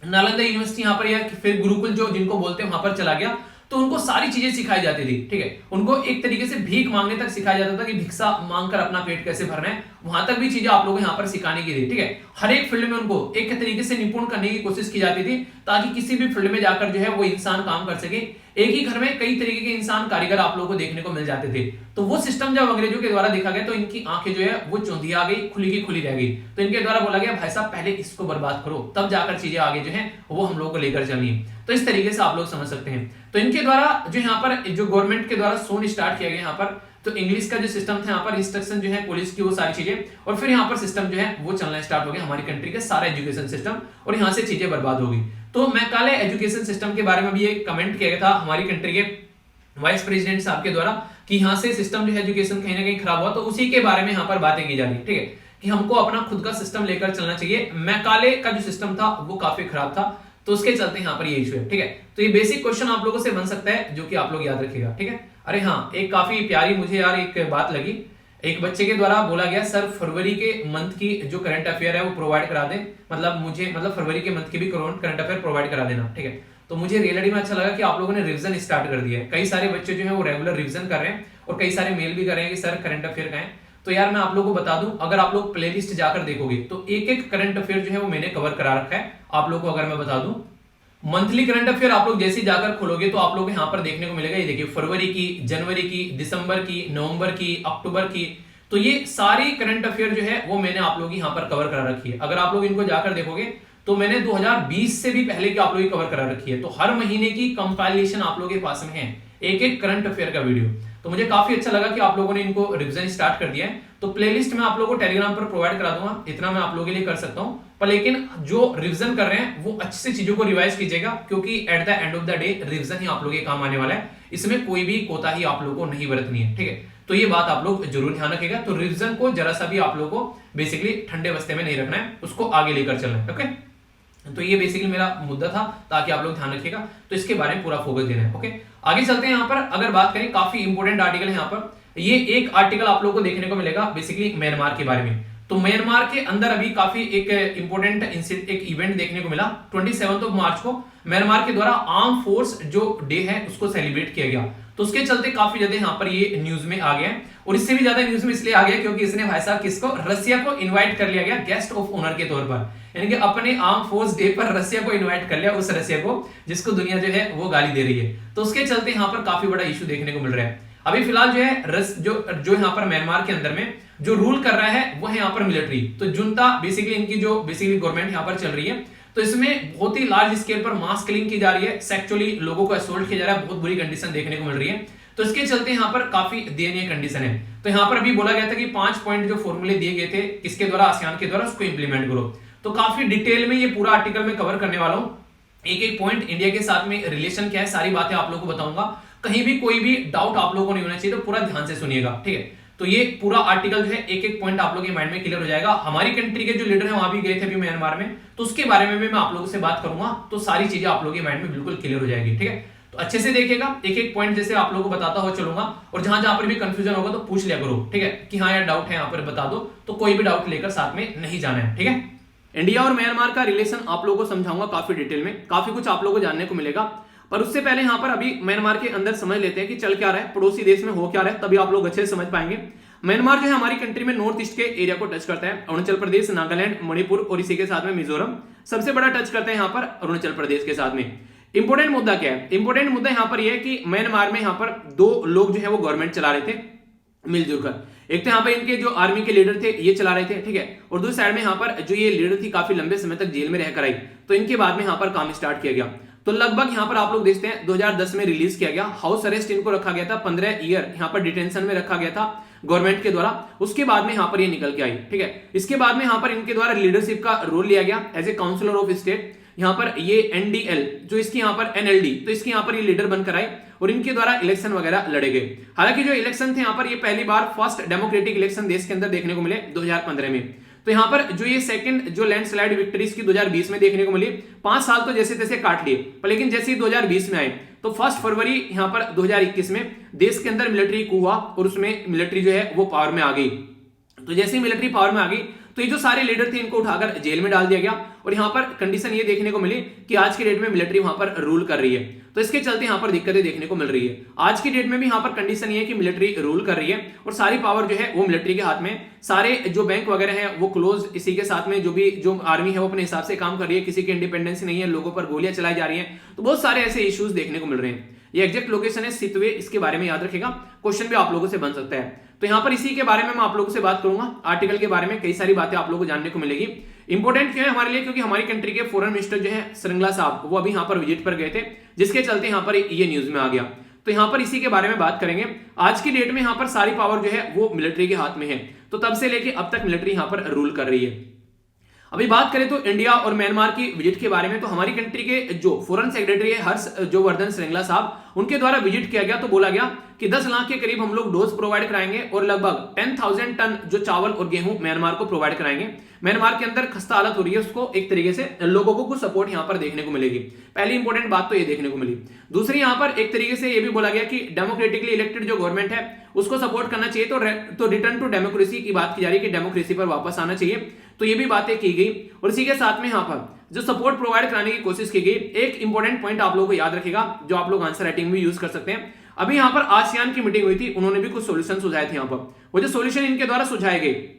नालंदा यूनिवर्सिटी यहाँ पर या फिर गुरुकुल जो जिनको बोलते हैं वहां पर चला गया, तो उनको सारी चीजें सिखाई जाती थी। ठीक है, उनको एक तरीके से भीख मांगने तक सिखाया जाता था कि भिक्षा मांगकर अपना पेट कैसे भरना है, वहां तक भी चीजें आप लोगों को यहाँ पर सिखाने की थी। ठीक है, हर एक फील्ड में उनको एक तरीके से निपुण करने की कोशिश की जाती थी, ताकि किसी भी फील्ड में जाकर जो है वो इंसान काम कर सके। एक ही घर में कई तरीके के इंसान कारीगर आप लोगों को देखने को मिल जाते थे। तो वो सिस्टम जब अंग्रेजों के द्वारा देखा गया तो इनकी आंखें जो है वो चौंधिया गई, खुली की खुली रह गई। तो इनके द्वारा बोला गया भाई साहब पहले इसको बर्बाद करो, तब जाकर चीजें आगे जो है वो हम लोग को लेकर चलनी है। तो इस तरीके से आप लोग समझ सकते हैं। तो इनके द्वारा जो यहाँ पर जो गवर्नमेंट के द्वारा सोन स्टार्ट किया गया यहाँ पर, तो इंग्लिश का जो सिस्टम था यहाँ पर, इंस्ट्रक्शन जो है पुलिस की, वो सारी चीजें, और फिर यहाँ पर सिस्टम जो है वो चलना स्टार्ट हो गया हमारी कंट्री के सारा एजुकेशन सिस्टम, और यहाँ से चीजें बर्बाद हो गई। तो मैकाले एजुकेशन सिस्टम के बारे में भी ये कमेंट किया गया था हमारी कंट्री के वाइस प्रेसिडेंट साहब के द्वारा कि यहाँ से सिस्टम जो है एजुकेशन कहीं ना कहीं खराब हुआ। तो उसी के बारे में यहाँ पर बातें की जा रही है। ठीक है, कि हमको अपना खुद का सिस्टम लेकर चलना चाहिए। मैकाले का जो सिस्टम था वो काफी खराब था, तो उसके चलते यहाँ पर ये इशू है। ठीक है, तो ये बेसिक क्वेश्चन आप लोगों से बन सकता है, जो कि आप लोग याद रखिएगा। ठीक है, अरे हाँ, एक काफी प्यारी मुझे यार एक बात लगी, एक बच्चे के द्वारा बोला गया सर फरवरी के मंथ की जो करंट अफेयर है वो प्रोवाइड करा दें, मतलब फरवरी के मंथ की भी करंट अफेयर प्रोवाइड करा देना। ठीक है, तो मुझे रियलिटी में अच्छा लगा कि आप लोगों ने रिवीजन स्टार्ट कर दिया है। कई सारे बच्चे जो है वो रेगुलर रिवीजन कर रहे हैं, और कई सारे मेल भी कर रहे हैं कि सर करंट अफेयर का है। तो यार मैं आप लोगों को बता दूं, अगर आप लोग प्लेलिस्ट जाकर देखोगे तो एक एक करंट अफेयर जो है वो मैंने कवर करा रखा है। आप लोगों को अगर मैं बता दूं, मंथली करंट अफेयर आप लोग जैसे जाकर खोलोगे तो आप लोग यहाँ पर देखने को मिलेगा, ये देखिए फरवरी की, जनवरी की, दिसंबर की, नवंबर की, अक्टूबर की। तो ये सारी करंट अफेयर जो है वो मैंने आप लोग यहाँ पर कवर करा रखी है। अगर आप लोग इनको जाकर देखोगे तो मैंने 2020 से भी पहले की आप लोग कवर करा रखी है। तो हर महीने की कंपाइलेशन आप लोगों के पास में है, एक एक करंट अफेयर का वीडियो। तो मुझे काफी अच्छा लगा कि आप लोगों ने इनको रिवीजन स्टार्ट कर दिया है। तो प्लेलिस्ट मैं आप लोगों को टेलीग्राम पर प्रोवाइड करा दूंगा, इतना मैं आप लोगों के लिए कर सकता हूं। पर लेकिन जो रिवीजन कर रहे हैं वो अच्छे से चीजों को रिवाइज कीजिएगा, क्योंकि at the end of the day revision ही आप लोगों के काम आने वाला है। इसमें कोई भी कोताही आप लोगों को नहीं बरतनी है। ठीक है, तो ये बात आप लोग जरूर ध्यान रखिएगा। तो रिवीजन को जरा सा भी आप लोगों को बेसिकली ठंडे बस्ते में नहीं रखना है, उसको आगे लेकर चलना है। ओके, तो ये बेसिकली मेरा मुद्दा था, ताकि आप लोग ध्यान रखिएगा। तो इसके बारे में पूरा फोकस देना है। ओके, आगे चलते हैं। यहाँ पर अगर बात करें, काफी इंपोर्टेंट आर्टिकल है यहाँ पर। ये एक आर्टिकल आप लोगों को देखने को मिलेगा बेसिकली म्यांमार के बारे में। तो म्यांमार के अंदर अभी काफी एक इंपोर्टेंट एक इवेंट देखने को मिला। 27 मार्च को म्यांमार के द्वारा आर्म फोर्स जो डे है उसको सेलिब्रेट किया गया। तो उसके चलते काफी ज्यादा यहाँ पर ये न्यूज में आ गया है, और इससे भी ज्यादा न्यूज में इसलिए आ गया क्योंकि इसने भाई साहब किसको, रसिया को इनवाइट कर लिया गया गेस्ट ऑफ ऑनर के तौर पर। यानी कि अपने आर्म फोर्स डे पर रसिया को इनवाइट कर लिया, उस रसिया को जिसको दुनिया जो है वो गाली दे रही है। तो उसके चलते यहाँ पर काफी बड़ा इशू देखने को मिल रहा है। अभी फिलहाल जो है जो यहाँ पर म्यांमार के अंदर में जो रूल कर रहा है वो है यहाँ पर मिलिट्री। तो जुंता बेसिकली इनकी जो बेसिकली गवर्नमेंट यहाँ पर चल रही है, तो इसमें बहुत ही लार्ज स्केल पर मास किलिंग की जा रही है, सेक्सुअली लोगों को असोल्ट किया जा रहा है, बहुत बुरी कंडीशन देखने को मिल रही है। तो इसके चलते यहाँ पर काफी दयनीय कंडीशन है। तो यहाँ पर अभी बोला गया था कि 5 पॉइंट जो फॉर्मूले दिए गए थे किसके द्वारा, आसियान के द्वारा, उसको इंप्लीमेंट करो। तो काफी डिटेल में ये पूरा आर्टिकल में कवर करने वाला हूँ। एक एक पॉइंट, इंडिया के साथ में रिलेशन क्या है, सारी बातें आप लोगों को बताऊंगा। कहीं भी कोई भी डाउट आप लोगों को नहीं होना चाहिए, तो पूरा ध्यान से सुनिएगा। ठीक है, तो ये पूरा आर्टिकल जो है एक एक पॉइंट आप लोगों के माइंड में क्लियर हो जाएगा। हमारी कंट्री के जो लीडर हैं वहां भी गए थे अभी म्यांमार में, तो उसके बारे में भी मैं आप लोगों से बात करूंगा। तो सारी चीजें आप लोगों के माइंड में बिल्कुल क्लियर हो जाएगी। ठीक है, तो अच्छे से देखिएगा, एक एक पॉइंट जैसे आप लोगों को बताता हुआ चलूंगा, और जहां जहां पर भी कंफ्यूजन होगा तो पूछ लिया करो। ठीक है, कि हाँ यार डाउट है यहाँ पर बता दो, तो कोई भी डाउट लेकर साथ में नहीं जाना है। ठीक है, इंडिया और म्यांमार का रिलेशन आप लोगों को समझाऊंगा काफी डिटेल में, काफी कुछ आप लोगों को जानने को मिलेगा। पर उससे पहले यहाँ पर अभी म्यांमार के अंदर समझ लेते हैं कि चल क्या रहा है, पड़ोसी देश में हो क्या रहा है, तभी आप लोग अच्छे से समझ पाएंगे। म्यांमार जो है हमारी कंट्री में नॉर्थ ईस्ट के एरिया को टच करता है, अरुणाचल प्रदेश, नागालैंड, मणिपुर और इसी के साथ में मिजोरम। सबसे बड़ा टच करते हैं यहाँ पर अरुणाचल प्रदेश के साथ में। इंपोर्टेंट मुद्दा क्या है, इंपोर्टेंट मुद्दा यहाँ पर यह है कि म्यांमार में यहाँ पर 2 लोग जो है वो गवर्नमेंट चला रहे थे मिलजुल कर। एक तो यहाँ पर इनके जो आर्मी के लीडर थे ये चला रहे थे, ठीक है, और दूसरी साइड में यहाँ पर जो ये लीडर थी काफी लंबे समय तक जेल में रहकर आई, तो इनके बाद में यहाँ पर काम स्टार्ट किया गया। तो लगभग यहाँ पर आप लोग देखते हैं 2010 में रिलीज किया गया, हाउस अरेस्ट इनको रखा गया था, 15 ईयर यहाँ पर डिटेंशन में रखा गया था गवर्नमेंट के द्वारा। उसके बाद में यहाँ पर ये निकल के आई। ठीक है, इसके बाद में यहाँ पर इनके द्वारा लीडरशिप का रोल लिया गया as a councillor of state. यहाँ पर ये NDL जो इसकी यहाँ पर NLD, तो इसकी यहाँ पर ये लीडर बनकर आई और इनके द्वारा इलेक्शन वगैरह लड़े गए। हालांकि जो इलेक्शन थे यहाँ पर ये पहली बार फर्स्ट डेमोक्रेटिक इलेक्शन देश के अंदर देखने को मिले 2015 में। तो यहाँ पर जो ये सेकंड जो लैंडस्लाइड विक्ट्रीज की 2020 में देखने को मिली, 5 साल तो जैसे तैसे काट लिए, पर लेकिन जैसे ही 2020 में आए तो 1 फरवरी यहाँ पर 2021 में देश के अंदर मिलिट्री कू हुआ और उसमें मिलिट्री जो है वो पावर में आ गई। तो जैसे ही मिलिट्री पावर में आ गई तो ये जो सारे लीडर थे इनको उठाकर जेल में डाल दिया गया और यहाँ पर कंडीशन ये देखने को मिली कि आज की डेट में मिलिट्री वहां पर रूल कर रही है, तो इसके चलते यहाँ पर दिक्कतें देखने को मिल रही है। आज की डेट में भी यहाँ पर कंडीशन ये है कि मिलिट्री रूल कर रही है और सारी पावर जो है वो मिलिट्री के हाथ में, सारे जो बैंक वगैरह है वो क्लोज, इसी के साथ में जो आर्मी है वो अपने हिसाब से काम कर रही है, किसी की इंडिपेंडेंस नहीं है, लोगों पर गोलियां चलाई जा रही है, तो बहुत सारे ऐसे इश्यूज देखने को मिल रहे हैं। ये एग्जैक्ट लोकेशन है सितवे, इसके बारे में याद रखेगा, क्वेश्चन भी आप लोगों से बन सकता है। तो यहाँ पर इसी के बारे में मैं आप लोगों से बात करूंगा, आर्टिकल के बारे में कई सारी बातें आप लोगों को जानने को मिलेगी। इंपॉर्टेंट क्यों है हमारे लिए, क्योंकि हमारी कंट्री के फॉरेन मिनिस्टर जो है श्रृंगला साहब, वो अभी यहाँ पर विजिट पर गए थे, जिसके चलते यहाँ पर ये न्यूज में आ गया। तो यहाँ पर इसी के बारे में बात करेंगे। आज की डेट में यहाँ पर सारी पावर जो है वो मिलिट्री के हाथ में है, तो तब से लेके अब तक मिलिट्री यहाँ पर रूल कर रही है। अभी बात करें तो इंडिया और म्यांमार की विजिट के बारे में, तो हमारी कंट्री के जो फॉरेन सेक्रेटरी है हर्षवर्धन श्रृंगला साहब, उनके द्वारा विजिट किया गया, तो बोला गया कि 10 लाख के करीब हम लोग डोज प्रोवाइड कराएंगे और लगभग 10,000 टन जो चावल और गेहूं म्यांमार को प्रोवाइड कराएंगे। म्यांमार के अंदर खस्ता हालत हो रही है, उसको एक तरीके से लोगों को कुछ सपोर्ट यहां पर देखने को मिलेगी। पहली इंपॉर्टेंट बात तो ये देखने को मिली। दूसरी यहां पर एक तरीके से ये भी बोला गया कि डेमोक्रेटिकली इलेक्टेड जो गवर्नमेंट है उसको सपोर्ट करना चाहिए, तो रिटर्न टू डेमोक्रेसी की बात की जा रही है कि डेमोक्रेसी पर वापस आना चाहिए, तो ये भी बातें की गई। और इसी के साथ में यहाँ पर जो सपोर्ट प्रोवाइड कराने की कोशिश की गई, एक इंपॉर्टेंट पॉइंट आप लोगों को याद रखेगा जो आप लोग आंसर राइटिंग में यूज कर सकते हैं। अभी यहाँ पर आसियान की मीटिंग हुई थी, उन्होंने भी कुछ सॉल्यूशन सुझाए थे। यहाँ पर वो जो सॉल्यूशन इनके द्वारा सुझाए गए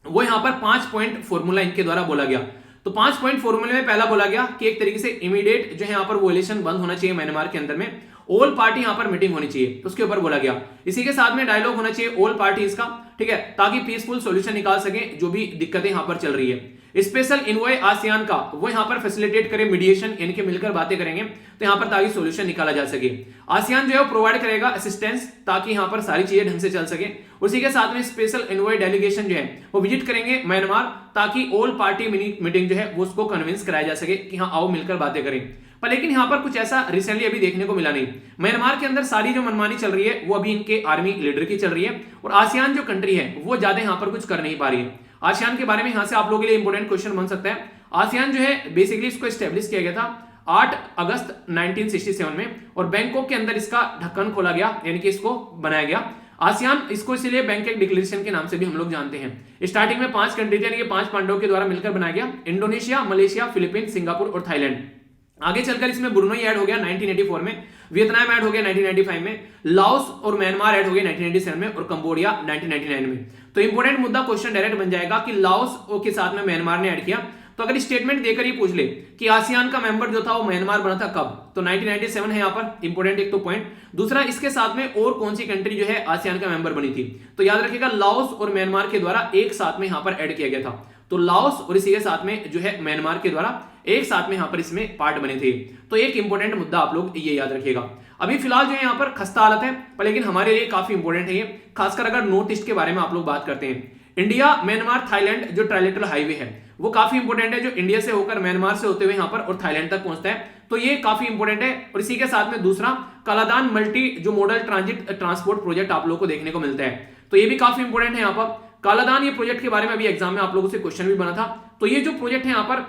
वो यहाँ पर 5 पॉइंट फॉर्मूला इनके द्वारा बोला गया। तो 5 पॉइंट फॉर्मूले में पहला बोला गया कि एक तरीके से इमीडिएट जो है यहाँ पर वो इलेक्शन बंद होना चाहिए म्यांमार के अंदर में, ऑल पार्टी यहाँ पर मीटिंग होनी चाहिए, तो उसके ऊपर बोला गया। इसी के साथ में डायलॉग होना चाहिए ऑल पार्टीज का, ठीक है, ताकि पीसफुल सॉल्यूशन निकाल सके जो भी दिक्कतें यहाँ पर चल रही है। स्पेशल इन्वॉय आसियान का वो यहाँ पर फैसिलिटेट करे मीडिएशन, इनके मिलकर बातें करेंगे तो यहाँ पर ताकि सॉल्यूशन निकाला जा सके। आसियान जो है प्रोवाइड करेगा असिस्टेंस ताकि यहाँ पर सारी चीजें ढंग से चल सके। उसी के साथ में स्पेशल इन्वॉय डेलीगेशन जो है वो विजिट करेंगे म्यांमार, ताकि ऑल पार्टी मीटिंग जो है वो उसको कन्विंस कराया जा सके कि हाँ आओ मिलकर बातें करें। पर लेकिन यहाँ पर कुछ ऐसा रिसेंटली अभी देखने को मिला नहीं। म्यांमार के अंदर सारी जो मनमानी चल रही है वो अभी इनके आर्मी लीडर की चल रही है और आसियान जो कंट्री है वो ज्यादा यहाँ पर कुछ कर नहीं पा रही है। आसियान के बारे में यहाँ से आप लोगों के लिए इंपॉर्टेंट क्वेश्चन बन सकता है। आसियान जो है बेसिकली इसको एस्टेब्लिश किया गया था 8 अगस्त 1967 में और बैंकॉक के अंदर इसका ढक्कन खोला गया, यानी कि इसको बनाया गया। आसियान इसको इसलिए बैंकॉक डिक्लेरेशन के नाम से भी हम लोग जानते हैं। स्टार्टिंग में 5 कंट्री थे, यानी कि 5 पांडवों के द्वारा मिलकर बनाया गया, इंडोनेशिया, मलेशिया, फिलीपींस, सिंगापुर और थाईलैंड। आगे चलकर इसमें ब्रुनई ऐड हो गया 1984 में, वियतनाम ऐड हो गया 1995 में, लाओस और म्यांमार ऐड हो गया 1997 में और कंबोडिया 1999 में। तो इंपॉर्टेंट मुद्दा क्वेश्चन डायरेक्ट बन जाएगा कि लाओस के साथ में म्यांमार ने ऐड किया। तो अगर स्टेटमेंट देकर ही पूछ ले कि आसियान का मेंबर जो था वो म्यांमार बना था कब, तो 1997 है यहाँ पर इंपॉर्टेंट एक तो पॉइंट। दूसरा, इसके साथ में और कौन सी कंट्री जो है आसियान का मेंबर बनी थी, तो याद रखिएगा लाओस और म्यांमार के द्वारा एक साथ में यहाँ पर ऐड किया गया था। तो लाओस और इसी के साथ में जो है म्यांमार के द्वारा एक साथ में यहाँ पर इसमें पार्ट बने थे। तो एक इंपॉर्टेंट मुद्दा आप लोग ये याद रखिएगा। अभी फिलहाल जो है यहाँ पर खस्ता हालत है, पर लेकिन हमारे लिए काफी इंपॉर्टेंट है ये, खासकर अगर नॉर्थ ईस्ट के बारे में आप लोग बात करते हैं। इंडिया म्यांमार थाईलैंड जो ट्राइलेटरल हाईवे है वो काफी इंपॉर्टेंट है, जो इंडिया से होकर म्यांमार से होते हुए यहाँ पर और थाईलैंड तक पहुंचता है, तो ये काफी इंपॉर्टेंट है। और इसी के साथ में दूसरा, कालादान मल्टी जो मॉडल ट्रांजिट ट्रांसपोर्ट प्रोजेक्ट आप लोगों को देखने को मिलता है, तो ये भी काफी इंपॉर्टेंट है। यहाँ पर कालादान ये प्रोजेक्ट के बारे में अभी एग्जाम में आप लोगों से क्वेश्चन भी बना था। तो ये जो प्रोजेक्ट है यहाँ पर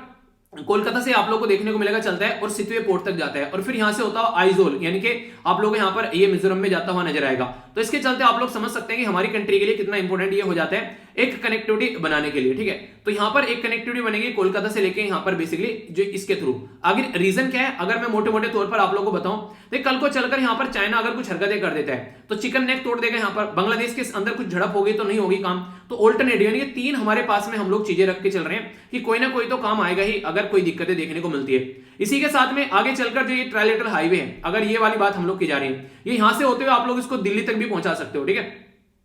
कोलकाता से आप लोगों को देखने को मिलेगा चलता है और सितवे पोर्ट तक जाता है और फिर यहां से होता है आइजोल, यानी कि आप लोग यहां पर ये मिजोरम में जाता हुआ नजर आएगा। तो इसके चलते आप लोग समझ सकते हैं कि हमारी कंट्री के लिए कितना इंपॉर्टेंट ये हो जाता है एक कनेक्टिविटी बनाने के लिए, ठीक है। तो यहां पर एक कनेक्टिविटी बनेगी कोलकाता से लेके यहां पर बेसिकली जो इसके थ्रू। अगर रीजन क्या है, अगर मैं मोटे मोटे तौर पर आप लोगों को बताऊं, तो कल को चलकर यहां पर चाइना अगर कुछ हरकतें कर देता है तो चिकन नेक तोड़ देगा, यहां पर बांग्लादेश के अंदर कुछ झड़प होगी तो नहीं होगी काम। तो ऑल्टरनेटिव यानी कि 3 हमारे पास में हम लोग चीजें रख के चल रहे हैं कि कोई ना कोई तो काम आएगा ही अगर कोई दिक्कतें देखने को मिलती है। इसी के साथ में आगे चलकर जो ये ट्राइलेटरल हाईवे है, अगर ये वाली बात हम लोग की जा रही है, ये यहां से होते हुए आप लोग इसको दिल्ली तक भी पहुंचा सकते हो, ठीक है।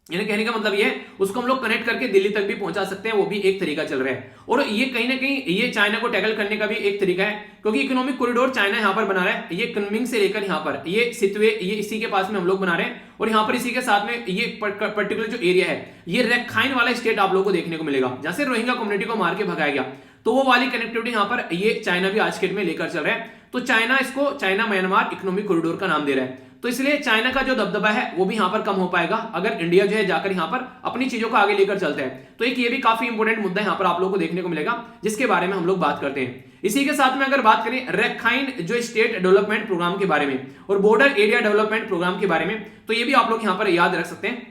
यानी कहने का मतलब ये है उसको हम लोग कनेक्ट करके दिल्ली तक भी पहुंचा सकते हैं, वो भी एक तरीका चल रहा है। और ये कहीं ना कहीं ये चाइना को टैकल करने का भी एक तरीका है, क्योंकि इकोनॉमिक कॉरिडोर चाइना यहां पर बना रहा है, ये कुनमिंग से लेकर यहां पर ये सितवे, ये इसी के पास में हम लोग बना रहे हैं। और यहां पर इसी के साथ में ये पर्टिकुलर जो एरिया है, ये रखाइन वाला स्टेट आप लोगों को देखने को मिलेगा, जहां से रोहिंग्या कम्युनिटी को मार के भगाया गया, तो वो वाली कनेक्टिविटी यहां पर ये चाइना भी आज के डेट में लेकर चल रहा है। तो चाइना इसको चाइना म्यांमार इकोनॉमिक कॉरिडोर का नाम दे रहा है। तो इसलिए चाइना का जो दबदबा है वो भी यहां पर कम हो पाएगा अगर इंडिया जो है जाकर यहां पर अपनी चीजों को आगे लेकर चलता है। तो एक ये भी काफी इंपॉर्टेंट मुद्दा यहां पर आप लोगों को देखने को मिलेगा, जिसके बारे में हम लोग बात करते हैं। इसी के साथ में अगर बात करें रखाइन जो स्टेट डेवलपमेंट प्रोग्राम के बारे में और बॉर्डर एरिया डेवलपमेंट प्रोग्राम के बारे में, तो ये भी आप लोग यहां पर याद रख सकते हैं।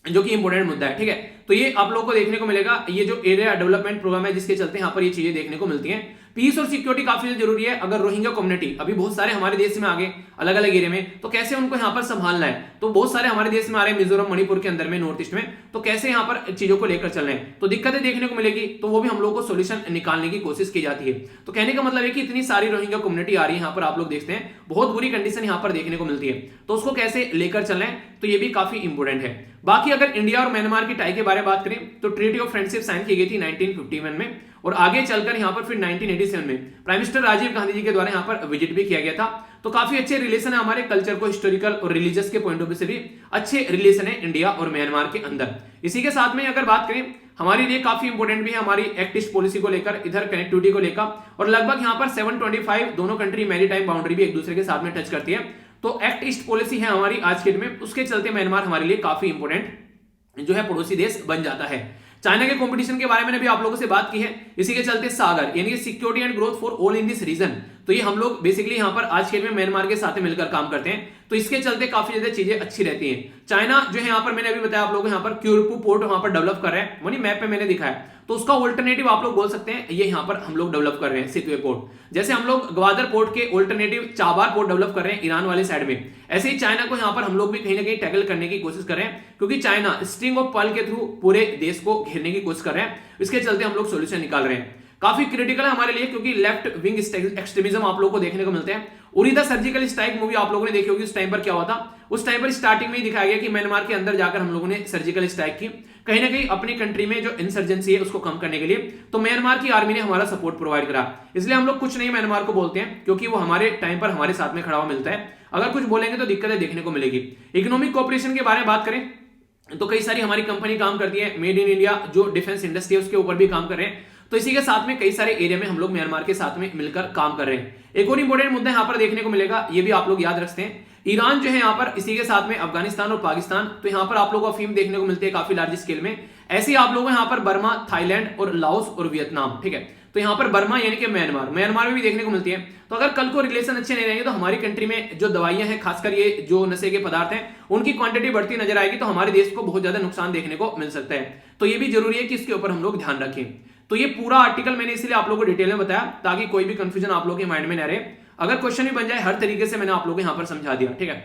जो कि इंपॉर्टेंट मुद्दा है, ठीक है। तो ये आप लोगों को देखने को मिलेगा, ये जो एरिया डेवलपमेंट प्रोग्राम है जिसके चलते यहाँ पर ये चीजें देखने को मिलती हैं। पीस और सिक्योरिटी काफी जरूरी है। अगर रोहिंग्या कम्युनिटी अभी बहुत सारे हमारे देश में आगे अलग अलग एरिया में, तो कैसे उनको यहाँ पर संभालना है, तो बहुत सारे हमारे देश में आ रहे हैं मिजोरम मणिपुर के अंदर में, नॉर्थ ईस्ट में, तो कैसे यहाँ पर चीजों को लेकर चल रहे हैं, तो दिक्कतें देखने को मिलेगी, तो वो भी हम लोग को सोल्यूशन निकालने की कोशिश की जाती है। तो कहने का मतलब है कि इतनी सारी रोहिंग्या कम्युनिटी आ रही है यहाँ पर, आप लोग देखते हैं बहुत बुरी कंडीशन यहाँ पर देखने को मिलती है, तो उसको कैसे लेकर चल रहे हैं, तो ये भी काफी इंपॉर्टेंट है। बाकी अगर इंडिया और म्यांमार की टाई के बारे में बात करें तो ट्रीटी ऑफ फ्रेंडशिप साइन की गई थी 1951 में, और आगे चलकर यहां पर फिर 1987 में प्राइम मिनिस्टर राजीव गांधी जी के द्वारा यहां पर विजिट भी किया गया था। तो काफी अच्छे रिलेशन है हमारे कल्चर को, हिस्टोरिकल और रिलीजियस के पॉइंट ऑफ व्यू से भी अच्छे रिलेशन है इंडिया और म्यांमार के अंदर। इसी के साथ में अगर बात करें हमारे लिए काफी इंपॉर्टेंट भी है हमारी एक्ट ईस्ट पॉलिसी को लेकर, इधर कनेक्टिविटी को लेकर, और लगभग यहां पर 725 दोनों कंट्री मैरीटाइम बाउंड्री भी एक दूसरे के साथ में टच करती है। तो एक्ट ईस्ट पॉलिसी है हमारी आज के डेट में, उसके चलते म्यांमार हमारे लिए काफी इंपॉर्टेंट जो है पड़ोसी देश बन जाता है। चाइना के कंपटीशन के बारे में भी आप लोगों से बात की है। इसी के चलते सागर यानी कि security and growth for all in this region, तो ये हम लोग बेसिकली यहाँ पर आज के डेट में म्यांमार के साथ मिलकर काम करते हैं, तो इसके चलते काफी ज्यादा चीजें अच्छी रहती हैं। चाइना जो है यहाँ पर मैंने अभी बताया आप लोगों को, यहाँ पर क्यूरपू पोर्ट वहां पर डेवलप कर रहे हैं, वही मैप पे मैंने दिखाया, तो उसका ऑल्टरनेटिव आप लोग बोल सकते हैं ये यहाँ पर हम लोग डेवलप कर रहे हैं सितवे पोर्ट। जैसे हम लोग ग्वादर पोर्ट के ऑल्टरनेटिव चाबार पोर्ट डेवलप कर रहे हैं ईरान वाले साइड में, ऐसे ही चाइना को यहाँ पर हम लोग भी कहीं ना कहीं टैकल करने की कोशिश कर रहे हैं, क्योंकि चाइना स्ट्रिंग ऑफ पर्ल के थ्रू पूरे देश को घेरने की कोशिश कर रहे हैं। इसके चलते हम लोग सोल्यूशन निकाल रहे हैं। काफी क्रिटिकल है हमारे लिए, क्योंकि लेफ्ट विंग एक्सट्रीमिज्म आप लोगों को देखने को मिलते हैं। Uri the surgical strike movie आप लोगों ने देखी होगी, उस टाइम पर क्या हुआ था, उस टाइम पर स्टार्टिंग में ही दिखाया गया कि म्यांमार के अंदर जाकर हम लोगों ने सर्जिकल स्ट्राइक की, कहीं ना कहीं अपनी कंट्री में जो इंसर्जेंसी है उसको कम करने के लिए। तो म्यांमार की आर्मी ने हमारा सपोर्ट प्रोवाइड करा, इसलिए हम लोग कुछ नहीं म्यांमार को बोलते हैं, क्योंकि वो हमारे टाइम पर हमारे साथ में खड़ा हुआ मिलता है। अगर कुछ बोलेंगे तो दिक्कतें देखने को मिलेगी। इकोनॉमिक कोऑपरेशन के बारे में बात करें तो कई सारी हमारी कंपनी काम करती है, मेड इन इंडिया जो डिफेंस इंडस्ट्री है उसके ऊपर भी काम कर रहे हैं। तो इसी के साथ में कई सारे एरिया में हम लोग म्यांमार के साथ में मिलकर काम कर रहे हैं। एक और इंपॉर्टेंट मुद्दा यहाँ पर देखने को मिलेगा, ये भी आप लोग याद रखते हैं, ईरान जो है यहाँ पर, इसी के साथ में अफगानिस्तान और पाकिस्तान, तो यहाँ पर आप लोगों को अफीम देखने को मिलती है काफी लार्ज स्केल में। ऐसे ही आप लोगों को यहाँ पर बर्मा, थाईलैंड और लाओस और वियतनाम, ठीक है। तो यहाँ पर बर्मा यानी कि म्यांमार में भी देखने को मिलती है। तो अगर कल को रिलेशन अच्छे नहीं रहेंगे तो हमारी कंट्री में जो दवाइयां हैं, खासकर ये जो नशे के पदार्थ हैं, उनकी क्वांटिटी बढ़ती नजर आएगी, तो हमारे देश को बहुत ज्यादा नुकसान देखने को मिल सकता है। तो ये भी जरूरी है कि इसके ऊपर हम लोग ध्यान रखें। तो ये पूरा आर्टिकल मैंने इसलिए आप लोगों को डिटेल में बताया ताकि कोई भी कंफ्यूजन आप लोगों के माइंड में न रहे। अगर क्वेश्चन भी बन जाए, हर तरीके से मैंने आप लोगों को यहाँ पर समझा दिया, ठीक है,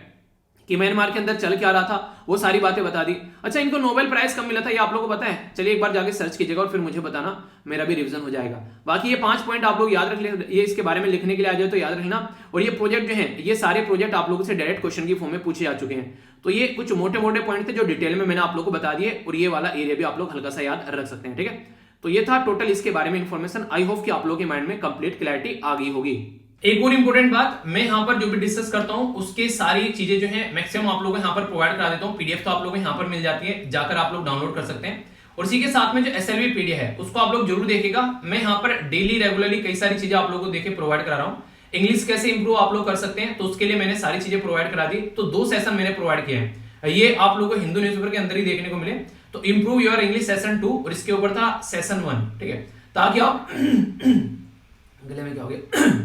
कि म्यांमार के अंदर चल क्या रहा था, वो सारी बातें बता दी। अच्छा, इनको नोबेल प्राइज कब मिला था ये आप लोगों को पता है? चलिए एक बार जाके सर्च कीजिएगा और फिर मुझे बताना, मेरा भी रिवीजन हो जाएगा। बाकी ये 5 पॉइंट आप लोग याद रख ले, ये इसके बारे में लिखने के लिए आ जाए तो याद रखना। और ये प्रोजेक्ट जो है, ये सारे प्रोजेक्ट आप लोगों से डायरेक्ट क्वेश्चन की फॉर्म में पूछे जा चुके हैं। तो ये कुछ मोटे मोटे पॉइंट थे जो डिटेल में मैंने आप लोग को बता दिए, और ये वाला एरिया भी आप लोग हल्का सा याद रख सकते हैं, ठीक है। तो ये था टोटल इसके बारे में इंफॉर्मेशन। आई होप कि आप लोगों के माइंड में कंप्लीट क्लैरिटी आ गई होगी। एक और इंपॉर्टेंट बात, मैं यहाँ पर जो भी डिस्कस करता हूँ उसके सारी चीजें जो है मैक्सिमम आप लोगों को यहाँ पर प्रोवाइड करा देता हूँ। पीडीएफ तो आप लोगों को यहाँ पर मिल जाती है, जाकर आप लोग डाउनलोड कर सकते हैं। और इसी के साथ में जो एसएलवी पीडीएफ है उसको आप लोग जरूर देखिएगा। मैं यहाँ पर डेली रेगुलरली कई सारी चीजें आप लोगों को देखे प्रोवाइड करा रहा हूँ। इंग्लिश कैसे इंप्रूव आप लोग कर सकते हैं, तो उसके लिए मैंने सारी चीजें प्रोवाइड करा दी। तो 2 सेशन मैंने प्रोवाइड किए हैं, ये आप लोगों को हिंदू न्यूज़पेपर के अंदर ही देखने को मिले। तो इंप्रूव योर इंग्लिश सेशन 2 और इसके ऊपर था सेशन 1, ठीक है, ताकि आप गले में क्या हो गया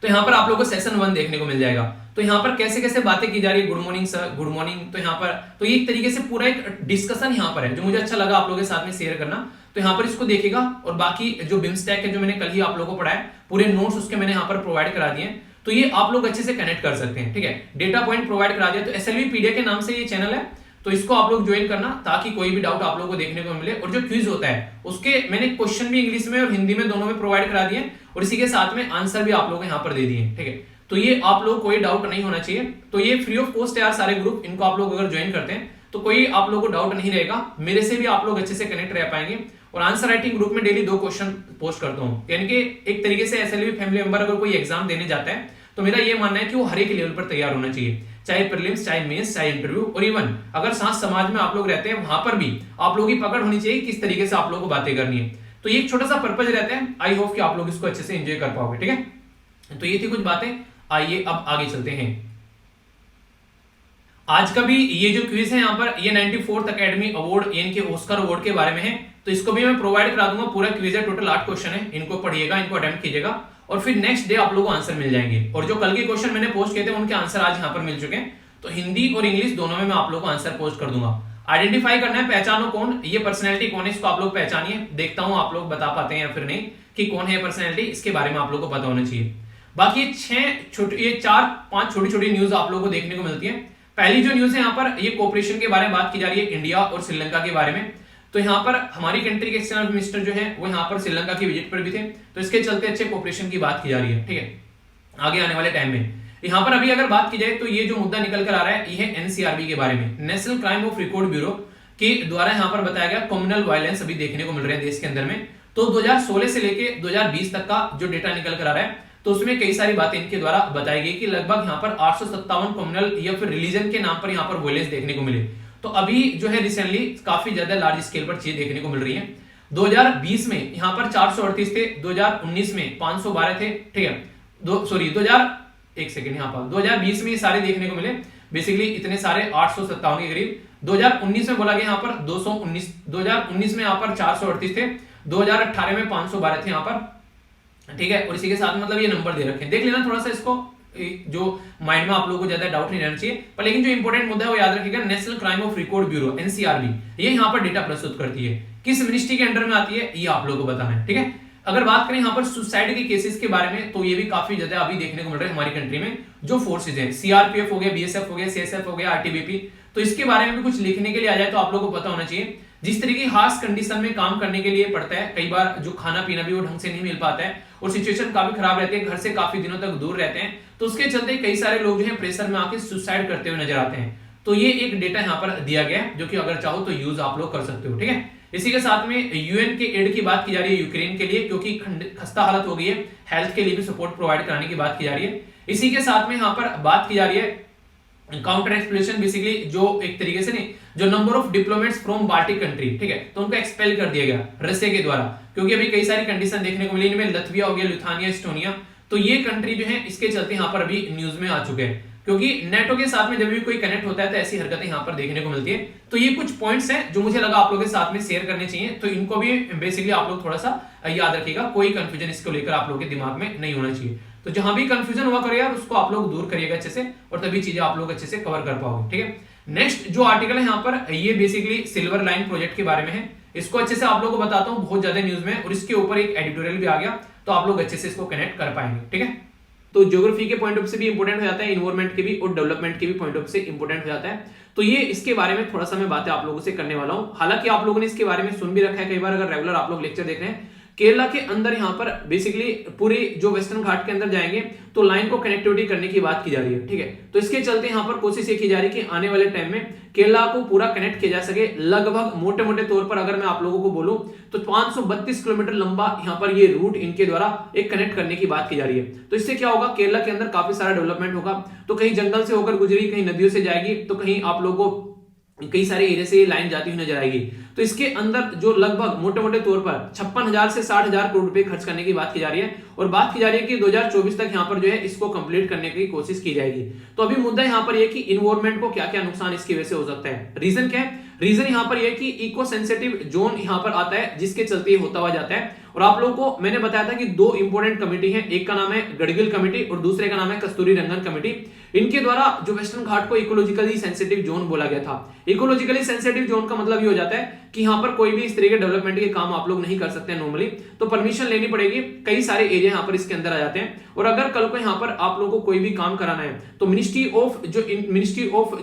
तो यहाँ पर आप लोगों को सेशन 1 देखने को मिल जाएगा। तो यहाँ पर कैसे कैसे बातें की जा रही है, good morning sir, good morning, तो यहाँ पर तो ये एक तरीके से पूरा एक डिस्कशन यहाँ पर है जो मुझे अच्छा लगा आप लोगों के साथ में शेयर करना। तो यहाँ पर इसको देखिएगा। और बाकी जो बिमस्टैक है जो मैंने कल ही आप लोगों को पढ़ाया, पूरे नोट्स उसके मैंने यहाँ पर प्रोवाइड करा दिए, तो ये आप लोग अच्छे से कनेक्ट कर सकते हैं, ठीक है। डेटा पॉइंट प्रोवाइड करा दिया। तो एसएलवी पीडीएफ के नाम से ये चैनल है, तो इसको आप लोग ज्वाइन करना ताकि कोई भी डाउट आप लोगों को देखने को मिले। और जो क्विज होता है उसके मैंने क्वेश्चन भी इंग्लिश में और हिंदी में दोनों में प्रोवाइड करा दिए, और इसी के साथ में आंसर भी आप लोगों को यहाँ पर दे दिए, ठीक है। तो ये आप लोग कोई डाउट नहीं होना चाहिए। तो ये फ्री ऑफ कॉस्ट है यार सारे ग्रुप, इनको आप लोग अगर ज्वाइन करते हैं तो कोई आप लोगों को डाउट नहीं रहेगा, मेरे से भी आप लोग अच्छे से कनेक्ट रह पाएंगे। और आंसर राइटिंग ग्रुप में डेली 2 क्वेश्चन पोस्ट करता हूँ, यानी कि एक तरीके से एसएलवी फैमिली मेंबर अगर कोई एग्जाम देने जाता है तो मेरा ये मानना है कि वो हर एक लेवल पर तैयार होना चाहिए, चाहे प्रीलिम्स, चाहे मेंस, चाहे इंटरव्यू, और इवन अगर साथ समाज में आप लोग रहते हैं वहां पर भी आप लोगों की पकड़ होनी चाहिए किस तरीके से आप लोगों को बातें करनी है। तो ये एक छोटा सा पर्पज रहता है। आई होप कि आप लोग इसको अच्छे से एंजॉय कर पाओगे, ठीक है। तो ये थी कुछ बातें। आइए अब आगे चलते हैं। आज का भी ये जो क्विज है यहाँ पर, ये 94th अकेडमी अवार्ड यानी कि ऑस्कर अवार्ड के बारे में है। तो इसको भी मैं प्रोवाइड करा दूंगा। पूरा क्विज है, टोटल 8 क्वेश्चन है, इनको पढ़िएगा, इनको अटेम्प्ट कीजिएगा, और फिर नेक्स्ट डे आप लोगों को आंसर मिल जाएंगे। और जो कल के क्वेश्चन मैंने पोस्ट किए थे उनके आंसर आज यहाँ पर मिल चुके हैं। तो हिंदी और इंग्लिश दोनों में मैं आप लोग को आंसर पोस्ट कर दूंगा। आइडेंटिफाई करना है, पहचानो कौन ये पर्सनैलिटी कौन है, इसको आप लोग पहचानिए। देखता हूं आप लोग बता पाते हैं या फिर नहीं कि कौन है पर्सनैलिटी, इसके बारे में आप लोग को पता होना चाहिए। बाकी ये 4-5 छोटी छोटी न्यूज आप लोगों को देखने को मिलती है। पहली जो न्यूज है यहाँ पर, ये कोऑपरेशन के बारे में बात की जा रही है इंडिया और श्रीलंका के बारे में। तो यहाँ पर हमारी कंट्री के एक्सटर्नल मिनिस्टर जो है वो यहाँ पर श्रीलंका की विजिट पर भी थे, तो इसके चलते अच्छे कोऑपरेशन की बात की जा रही है। ठीक है, आगे आने वाले टाइम में यहाँ पर अभी अगर बात की जाए तो ये जो मुद्दा निकल कर आ रहा है ये है एनसीआरबी के बारे में, national crime of record bureau के द्वारा यहाँ पर बताया गया कम्युनल वायलेंस अभी देखने को मिल रहे हैं देश के अंदर में। तो 2016 से लेके 2020 तक का जो डेटा निकल कर आ रहा है, तो उसमें कई सारी बातें इनके द्वारा बताई गई कि लगभग यहाँ पर 857 कम्युनल या फिर रिलीजन के नाम पर यहाँ पर वायलेंस देखने को मिले। तो अभी जो है रिसेंटली काफी ज्यादा लार्ज स्केल पर चीजें देखने को मिल रही है। 2020 में यहाँ पर 438 थे, 2019 में 512 थे। ठीक है, 2020 में ये सारे देखने को मिले, बेसिकली इतने सारे 857 के करीब। 2019 में बोला गया यहाँ पर 219, 2019 में यहाँ पर 438 थे, 2018 में 512 थे यहाँ पर। ठीक है, और इसी के साथ मतलब ये नंबर दे रखे हैं, देख लेना थोड़ा सा इसको, जो माइंड में आप लोगों को ज्यादा डाउट नहीं रहना चाहिए। पर लेकिन जो इंपॉर्टेंट मुद्दा है वो याद रखिएगा, national crime of record bureau NCRB, ये यहाँ पर डेटा प्रस्तुत करती है। किस मिनिस्ट्री के अंडर में आती है ये आप लोगों को बताना है। ठीक है, अगर बात करें यहाँ पर सुसाइड के केसेस के बारे में, तो ये भी काफी ज्यादा अभी देखने को मिल रहा है हमारी कंट्री में। जो फोर्सेज हैं, सीआरपीएफ हो गया, बीएसएफ हो गया, सीएसएफ हो गया, आरटीबीपी, तो इसके बारे में भी कुछ लिखने के लिए आ जाए तो आप लोगों को पता होना चाहिए। जिस तरीके की हार्श कंडीशन में काम करने के लिए पड़ता है, कई बार जो खाना पीना भी वो ढंग से नहीं मिल पाता है और सिचुएशन काफी खराब रहती है, घर से काफी दिनों तक दूर रहते हैं, तो उसके चलते कई सारे लोग जो है प्रेशर में आके सुसाइड करते हुए नजर आते हैं। तो ये एक डेटा यहाँ पर दिया गया है, जो कि अगर चाहो तो यूज आप लोग कर सकते हो। ठीक है, इसी के साथ में यूएन के एड की बात की जा रही है यूक्रेन के लिए, क्योंकि खस्ता हालत हो गई है, हेल्थ के लिए भी सपोर्ट प्रोवाइड कराने की बात की जा रही है। इसी के साथ में यहाँ पर बात की जा रही है काउंटर एक्सप्लोशन, बेसिकली जो एक तरीके से नहीं, जो number of diplomats from Baltic country, ठीक है, तो उनको एक्सपेल कर दिया गया रशिया के द्वारा, क्योंकि अभी कई सारी कंडीशन देखने को मिली, इनमें लतविया हो गया, लिथुआनिया, एस्टोनिया, तो ये कंट्री जो है इसके चलते यहाँ पर अभी न्यूज में आ चुके हैं। क्योंकि नेटो के साथ में जब भी कोई कनेक्ट होता है तो ऐसी हरकतें यहाँ पर देखने को मिलती है। तो ये कुछ पॉइंट्स हैं जो मुझे लगा आप लोगों के साथ में शेयर करने चाहिए, तो इनको भी बेसिकली आप लोग थोड़ा सा याद रखिएगा, कोई कंफ्यूजन इसको लेकर आप लोगों के दिमाग में नहीं होना चाहिए। तो जहां भी कंफ्यूजन हुआ करे यार, उसको आप लोग दूर करिएगा अच्छे से, और तभी चीजें आप लोग अच्छे से कवर कर पाओगे। ठीक है, नेक्स्ट जो आर्टिकल है यहाँ पर, ये बेसिकली सिल्वर लाइन प्रोजेक्ट के बारे में है। इसको अच्छे से आप लोगों को बताता हूँ, बहुत ज्यादा न्यूज में, और इसके ऊपर एक एडिटोरियल भी आ गया, तो आप लोग अच्छे से इसको कनेक्ट कर पाएंगे। ठीक है, तो ज्योग्राफी के पॉइंट ऑफ से भी इंपोर्टेंट हो जाता है, इन्वायरमेंट के भी और डेवलपमेंट के भी पॉइंट ऑफ से इंपोर्टेंट हो जाता है। तो ये इसके बारे में थोड़ा सा मैं बातें आप लोगों से करने वाला हूं। हालांकि आप लोगों ने इसके बारे में सुन भी रखा है कई बार, अगर रेगुलर आप लोग लेक्चर देख रहे हैं। केरला के अंदर यहाँ पर बेसिकली पूरी जो वेस्टर्न घाट के अंदर जाएंगे तो लाइन को कनेक्टिविटी करने की बात की जा रही है। ठीक है, तो इसके चलते यहाँ पर कोशिश ये की जा रही है कि आने वाले टाइम में केरला को पूरा कनेक्ट किया जा सके। लगभग मोटे मोटे तौर पर अगर मैं आप लोगों को बोलूं तो 532 किलोमीटर लंबा यहाँ पर ये रूट इनके द्वारा एक कनेक्ट करने की बात की जा रही है। तो इससे क्या होगा, केरला के अंदर काफी सारा डेवलपमेंट होगा। तो कहीं जंगल से होकर गुजरी, कहीं नदियों से जाएगी, तो कहीं आप लोगों को कई सारे एरिया से लाइन जाती हुई नजर आएगी। तो इसके अंदर जो लगभग मोटे मोटे तौर पर 56,000 से 60,000 करोड़ रुपए खर्च करने की बात की जा रही है, और बात की जा रही है कि 2024 तक यहाँ पर जो है इसको कंप्लीट करने की कोशिश की जाएगी। तो अभी मुद्दा यहाँ पर यह कि इन्वायरमेंट को क्या क्या नुकसान इसकी वजह से हो सकता है। रीजन क्या है, रीजन यहाँ पर यह कि इको सेंसिटिव जोन यहाँ पर आता है, जिसके चलते होता हुआ जाता है। और आप लोगों को मैंने बताया था कि दो इंपोर्टेंट कमेटी है, एक का नाम है गडगिल कमेटी और दूसरे का नाम है कस्तूरी रंगन कमेटी। इनके द्वारा जो वेस्टर्न घाट को इकोलॉजिकली सेंसिटिव जोन बोला गया था। इकोलॉजिकली सेंसिटिव जोन का मतलब ये हो जाता है कि यहाँ पर कोई भी इस तरह के डेवलपमेंट के काम आप लोग नहीं कर सकते हैं नॉर्मली, तो परमिशन लेनी पड़ेगी। कई सारे एरिया यहाँ पर इसके अंदर आ जाते हैं, और अगर कल को यहाँ पर आप लोगों को कोई भी काम कराना है तो मिनिस्ट्री ऑफ जो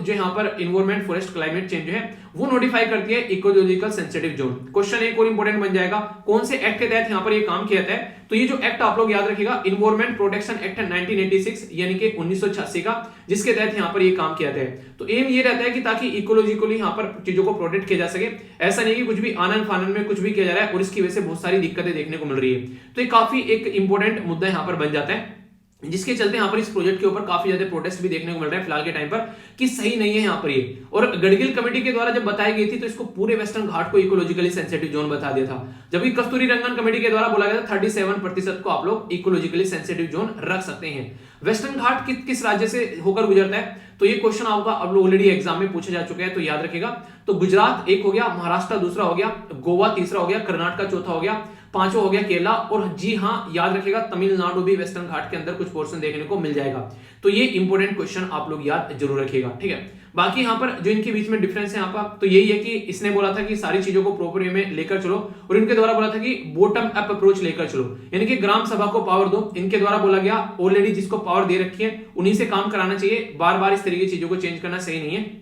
यहाँ पर इन्वायरमेंट फॉरेस्ट क्लाइमेट चेंज है वो नोटिफाई करती है इकोलॉजिकल सेंसिटिव जोन। क्वेश्चन एक और इंपोर्टेंट बन जाएगा, कौन से एक्ट के तहत यहाँ पर ये काम किया जाता है। तो ये जो एक्ट आप लोग याद रखिएगा, इन्वायरमेंट प्रोटेक्शन एक्ट 1986 यानी कि 1986 का, जिसके तहत यहाँ पर ये काम किया जाता है। तो एम ये रहता है कि ताकि इकोलॉजिकली यहाँ पर चीजों को प्रोटेक्ट किया जा सके। ऐसा नहीं कि कुछ भी आनन फानन में कुछ भी किया जा रहा है और इसकी वजह से बहुत सारी दिक्कतें देखने को मिल रही है। तो ये काफी एक इंपोर्टेंट मुद्दा यहाँ पर बन जाता है, जिसके चलते यहाँ पर इस प्रोजेक्ट के ऊपर काफी ज्यादा प्रोटेस्ट भी देखने को मिल रहा है फिलहाल के टाइम पर, कि सही नहीं है यहाँ पर ये। और गडगिल कमेटी के द्वारा जब बताई गई थी तो इसको पूरे वेस्टर्न घाट को इकोलॉजिकली सेंसिटिव जोन बता दिया था, जबकि कस्तूरी रंगन कमेटी के द्वारा बोला गया था 37% को आप लोग इकोलॉजिकली सेंसिटिव जोन रख सकते हैं। वेस्टर्न घाट किस राज्य से होकर गुजरता है, तो ये क्वेश्चन आपका अब ऑलरेडी एग्जाम में पूछा जा चुका है, तो याद रखिएगा। तो गुजरात एक हो गया, महाराष्ट्र दूसरा हो गया, गोवा तीसरा हो गया, कर्नाटक चौथा हो गया, पांचवा हो गया केरला, और जी हाँ याद रखिएगा तमिलनाडु भी वेस्टर्न घाट के अंदर कुछ पोर्शन देखने को मिल जाएगा। तो ये इंपॉर्टेंट क्वेश्चन आप लोग याद जरूर रखिएगा, ठीक है। बाकी यहाँ पर जो इनके बीच में डिफरेंस है यहाँ पर, तो यही है कि इसने बोला था कि सारी चीजों को प्रॉपर वे में लेकर चलो, और इनके द्वारा बोला था कि बॉटम अप अप्रोच लेकर चलो, यानी कि ग्राम सभा को पावर दो। इनके द्वारा बोला गया ऑलरेडी जिसको पावर दे रखी है उन्हीं से काम कराना चाहिए, बार बार इस तरीके की चीजों को चेंज करना सही नहीं है।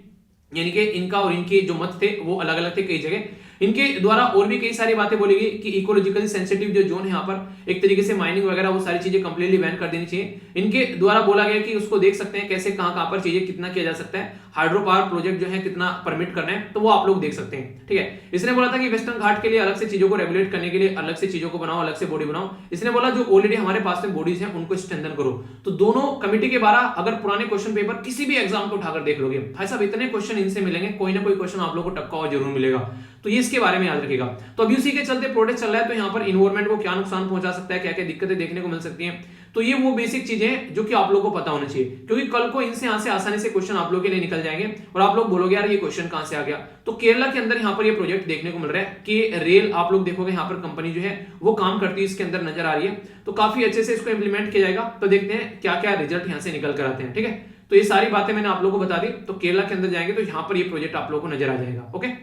यानी कि इनका और इनके जो मत थे वो अलग अलग थे कई जगह। इनके द्वारा और भी कई सारी बातें बोली गई कि इकोलॉजिकली सेंसिटिव जो जोन है यहाँ पर एक तरीके से माइनिंग वगैरह वो सारी चीजें कंप्लीटली बैन कर देनी चाहिए। इनके द्वारा बोला गया कि उसको देख सकते हैं कैसे कहां पर चीजें कितना किया जा सकता है, हाइड्रो पावर प्रोजेक्ट जो है कितना परमिट करना है, तो वो आप लोग देख सकते हैं, ठीक है। इसने बोला था कि वेस्टर्न घाट के लिए अलग से चीजों को रेगुलेट करने के लिए अलग से चीजों को बनाओ, अलग से बॉडी बनाओ। इसने बोला जो ऑलरेडी हमारे पास में बॉडीज हैं उनको स्ट्रेंथन करो। तो दोनों कमिटी के बारे अगर पुराने क्वेश्चन पेपर किसी भी एग्जाम को उठाकर देख लोगे भाई साहब इतने क्वेश्चन इनसे मिलेंगे, कोई ना कोई क्वेश्चन आप लोगों को टपका हुआ जरूर मिलेगा। तो ये इसके बारे में याद रखिएगा। तो अभी उसी के चलते प्रोटेस्ट चल रहा है, तो यहाँ पर इन्वायरमेंट को क्या नुकसान पहुंचा सकता है, क्या क्या दिक्कतें देखने को मिल सकती हैं, तो ये वो बेसिक चीजें हैं जो कि आप लोगों को पता होना चाहिए, क्योंकि कल को इनसे यहां से आसानी से क्वेश्चन आप लोगों के लिए निकल जाएंगे और आप लोग बोलोगे यार ये क्वेश्चन कहां से आ गया। तो केरला के अंदर यहाँ पर ये प्रोजेक्ट देखने को मिल रहा है कि रेल आप लोग देखोगे यहाँ पर कंपनी जो है वो काम करती है, इसके अंदर नजर आ रही है, तो काफी अच्छे से इसको इंप्लीमेंट किया जाएगा। तो देखते हैं क्या क्या रिजल्ट यहाँ से निकल कर आते हैं, ठीक है। तो ये सारी बातें मैंने आप लोगों को बता दी। तो केरला के अंदर जाएंगे तो यहाँ पर ये प्रोजेक्ट आप लोगों को नजर आ जाएगा, ओके।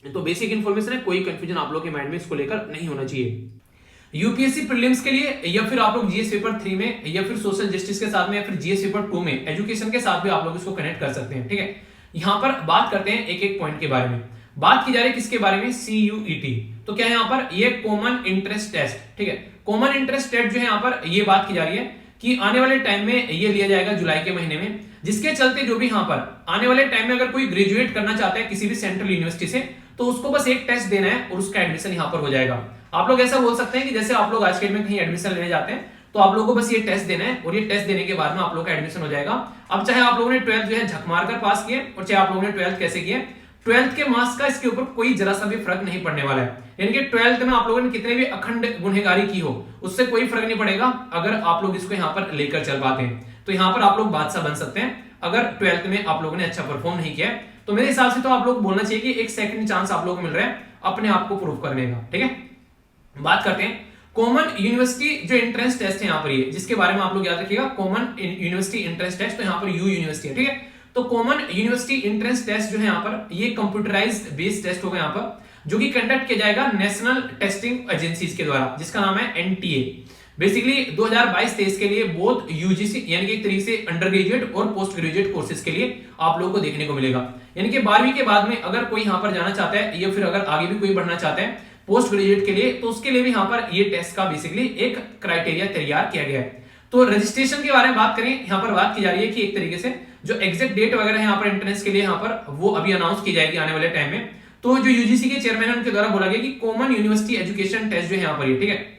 तो बेसिक इन्फॉर्मेशन है, कोई कंफ्यूजन आप लोगों के माइंड में इसको लेकर नहीं होना चाहिए। यूपीएससी प्रीलिम्स के लिए या फिर आप लोग जीएस पेपर 3 में या फिर सोशल जस्टिस के साथ में या फिर जीएस पेपर 2 में एजुकेशन के साथ भी आप लोग इसको कनेक्ट कर सकते हैं, ठीक है। यहां पर बात करते हैं एक एक पॉइंट के बारे में। बात की जा रही है किसके बारे में, CUET। तो क्या है यहाँ पर, ये कॉमन इंटरेस्ट टेस्ट, ठीक है। कॉमन इंटरेस्ट टेस्ट जो है यहाँ पर ये बात की जा रही है कि आने वाले टाइम में ये लिया जाएगा जुलाई के महीने में, जिसके चलते जो भी यहाँ पर आने वाले टाइम में अगर कोई ग्रेजुएट करना चाहता है किसी भी सेंट्रल यूनिवर्सिटी से, तो उसको बस एक टेस्ट देना है और उसका एडमिशन यहाँ पर हो जाएगा। आप लोग ऐसा बोल सकते हैं कि जैसे आप लोग आज के डेट में कहीं एडमिशन लेने जाते हैं तो आप लोगों को बस ये टेस्ट देना है और ये टेस्ट देने के बाद में आप लोगों का एडमिशन हो जाएगा। अब चाहे आप लोगों ने 12th जो है झक मार कर पास किए और चाहे आप लोगों ने 12th कैसे किए, 12th के मार्क्स का इसके ऊपर कोई जरा सा भी फर्क नहीं पड़ने वाला है। यानी कि 12th में आप लोगों ने कितने भी अखंड गुनहगारी की हो उससे कोई फर्क नहीं पड़ेगा अगर आप लोग इसको यहाँ पर लेकर चल पाते हैं। तो यहाँ पर आप लोग बादशाह बन सकते हैं अगर 12th में आप लोगों ने अच्छा परफॉर्म नहीं किया। तो मेरे हिसाब से तो आप लोग बोलना चाहिए कि एक सेकंड चांस आप लोगों को मिल रहा है अपने आप को प्रूव करने का, ठीक है। बात करते हैं कॉमन यूनिवर्सिटी जो एंट्रेंस टेस्ट है यहाँ पर, ये जिसके बारे में आप लोग याद रखिएगा, कॉमन यूनिवर्सिटी एंट्रेंस टेस्ट, तो यहाँ पर यू यूनिवर्सिटी है, ठीक है। तो कॉमन यूनिवर्सिटी एंट्रेंस टेस्ट जो है यहाँ पर ये कंप्यूटराइज्ड बेस्ड टेस्ट होगा यहाँ पर, जो कि कंडक्ट किया जाएगा नेशनल टेस्टिंग एजेंसीज के द्वारा, जिसका नाम है NTA। बेसिकली 2022-23 के लिए बोथ यूजीसी यानी कि एक तरीके से अंडर ग्रेजुएट और पोस्ट ग्रेजुएट कोर्सेज के लिए आप लोगों को देखने को मिलेगा। यानी कि 12वीं के बाद में अगर कोई यहाँ पर जाना चाहता है या फिर अगर आगे भी कोई बढ़ना चाहता है पोस्ट ग्रेजुएट के लिए, तो उसके लिए भी यहाँ पर ये टेस्ट का बेसिकली एक क्राइटेरिया तैयार किया गया है। तो रजिस्ट्रेशन के बारे में बात करें, यहाँ पर बात की जा रही है कि एक तरीके से जो एग्जैक्ट डेट वगैरह यहाँ पर एंट्रेंस के लिए यहाँ पर वो अभी अनाउंस की जाएगी आने वाले टाइम में। तो जो यूजीसी के चेयरमैन है उनके द्वारा बोला गया कि कॉमन यूनिवर्सिटी एजुकेशन टेस्ट जो है यहाँ पर, ठीक है।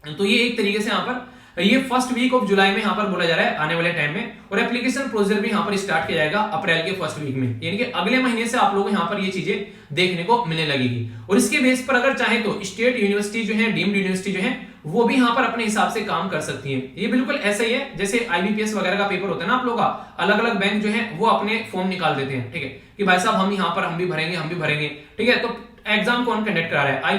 तो ये एक तरीके से यहाँ पर ये फर्स्ट वीक ऑफ जुलाई में यहाँ पर बोला जा रहा है आने वाले टाइम में, और एप्लीकेशन प्रोसीजर भी यहाँ पर स्टार्ट किया जाएगा अप्रैल के फर्स्ट वीक में, यानी कि अगले महीने से आप लोगों को यहाँ पर ये चीजें देखने को मिलने लगेगी। और इसके बेस पर अगर चाहे तो स्टेट यूनिवर्सिटी जो है, डीम्ड यूनिवर्सिटी जो है, वो भी यहाँ पर अपने हिसाब से काम कर सकती है। ये बिल्कुल ऐसा ही है जैसे IBPS वगैरह का पेपर होता है ना आप लोगों का, अलग अलग बैंक जो है वो अपने फॉर्म निकाल देते हैं, ठीक है, कि भाई साहब हम यहाँ पर हम भी भरेंगे, ठीक है। तो एग्जाम कौन कंडक्ट करा रहा है,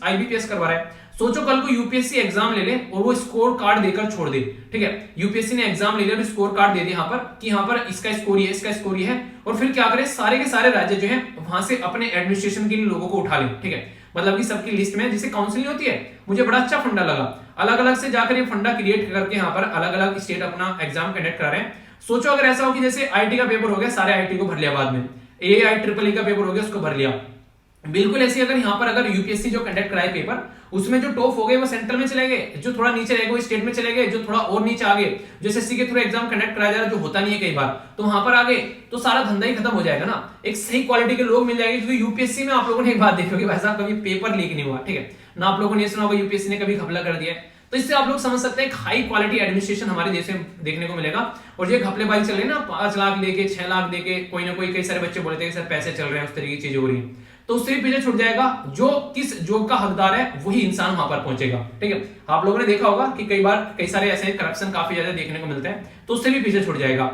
IBPS करवा रहा है। सोचो कल को यूपीएससी एग्जाम ले ले और वो स्कोर कार्ड देकर छोड़ दे, ठीक है। यूपीएससी ने एग्जाम ले लिया और स्कोर कार्ड दे दिया यहाँ पर कि यहाँ पर इसका स्कोर है, इसका स्कोर है, और फिर क्या करे, सारे के सारे राज्य जो है वहां से अपने एडमिनिस्ट्रेशन के लिए लोगों को उठा ले, ठीक है। मतलब कि सबकी लिस्ट में जिसे काउंसलिंग होती है, मुझे बड़ा अच्छा फंडा लगा, अलग अलग से जाकर ये फंडा क्रिएट करके यहाँ पर अलग अलग स्टेट अपना एग्जाम कंडक्ट करा रहे हैं। सोचो अगर ऐसा हो कि जैसे IIT का पेपर हो गया, सारे IIT को भर लिया, बाद में AIEEE का पेपर हो गया, उसको भर लिया। बिल्कुल ऐसी अगर यहाँ पर अगर यूपीएससी जो कंडक्ट कराए पेपर, उसमें जो टॉप हो गए वो सेंट्रल में चले गए, जो थोड़ा नीचे रह गए वो स्टेट में चले गए, जो थोड़ा और नीचे आ गए, जो एसएससी के थ्रू एग्जाम कंडक्ट कराया जा रहा है, जो होता नहीं है कई बार, तो वहां पर आ गए, तो सारा धंधा ही खत्म हो जाएगा ना। एक सही क्वालिटी के लोग मिल जाएंगे, क्योंकि यूपीएससी में आप लोगों ने एक बात देखोगे भाई साहब, कभी पेपर लीक नहीं हुआ, ठीक है ना, आप लोगों ने सुना होगा यूपीएससी ने कभी घपला कर दिया है। तो इससे आप लोग समझ सकते हैं हाई क्वालिटी एडमिनिस्ट्रेशन हमारे देश में देखने को मिलेगा। और ये घपलेबाजी चल रही है ना, 5 लाख लेके 6 लाख देके, कोई ना कोई, कई सारे बच्चे बोलते हैं सर पैसे चल रहे हैं, उस तरीके की चीजें हो रही है, तो उससे भी पीछे छूट जाएगा। जो किस जॉब का हकदार है वही इंसान वहां पर पहुंचेगा, ठीक है। आप लोगों ने देखा होगा कि कई बार कई सारे ऐसे करप्शन काफी ज्यादा देखने को मिलते हैं, तो उससे भी पीछे छूट जाएगा।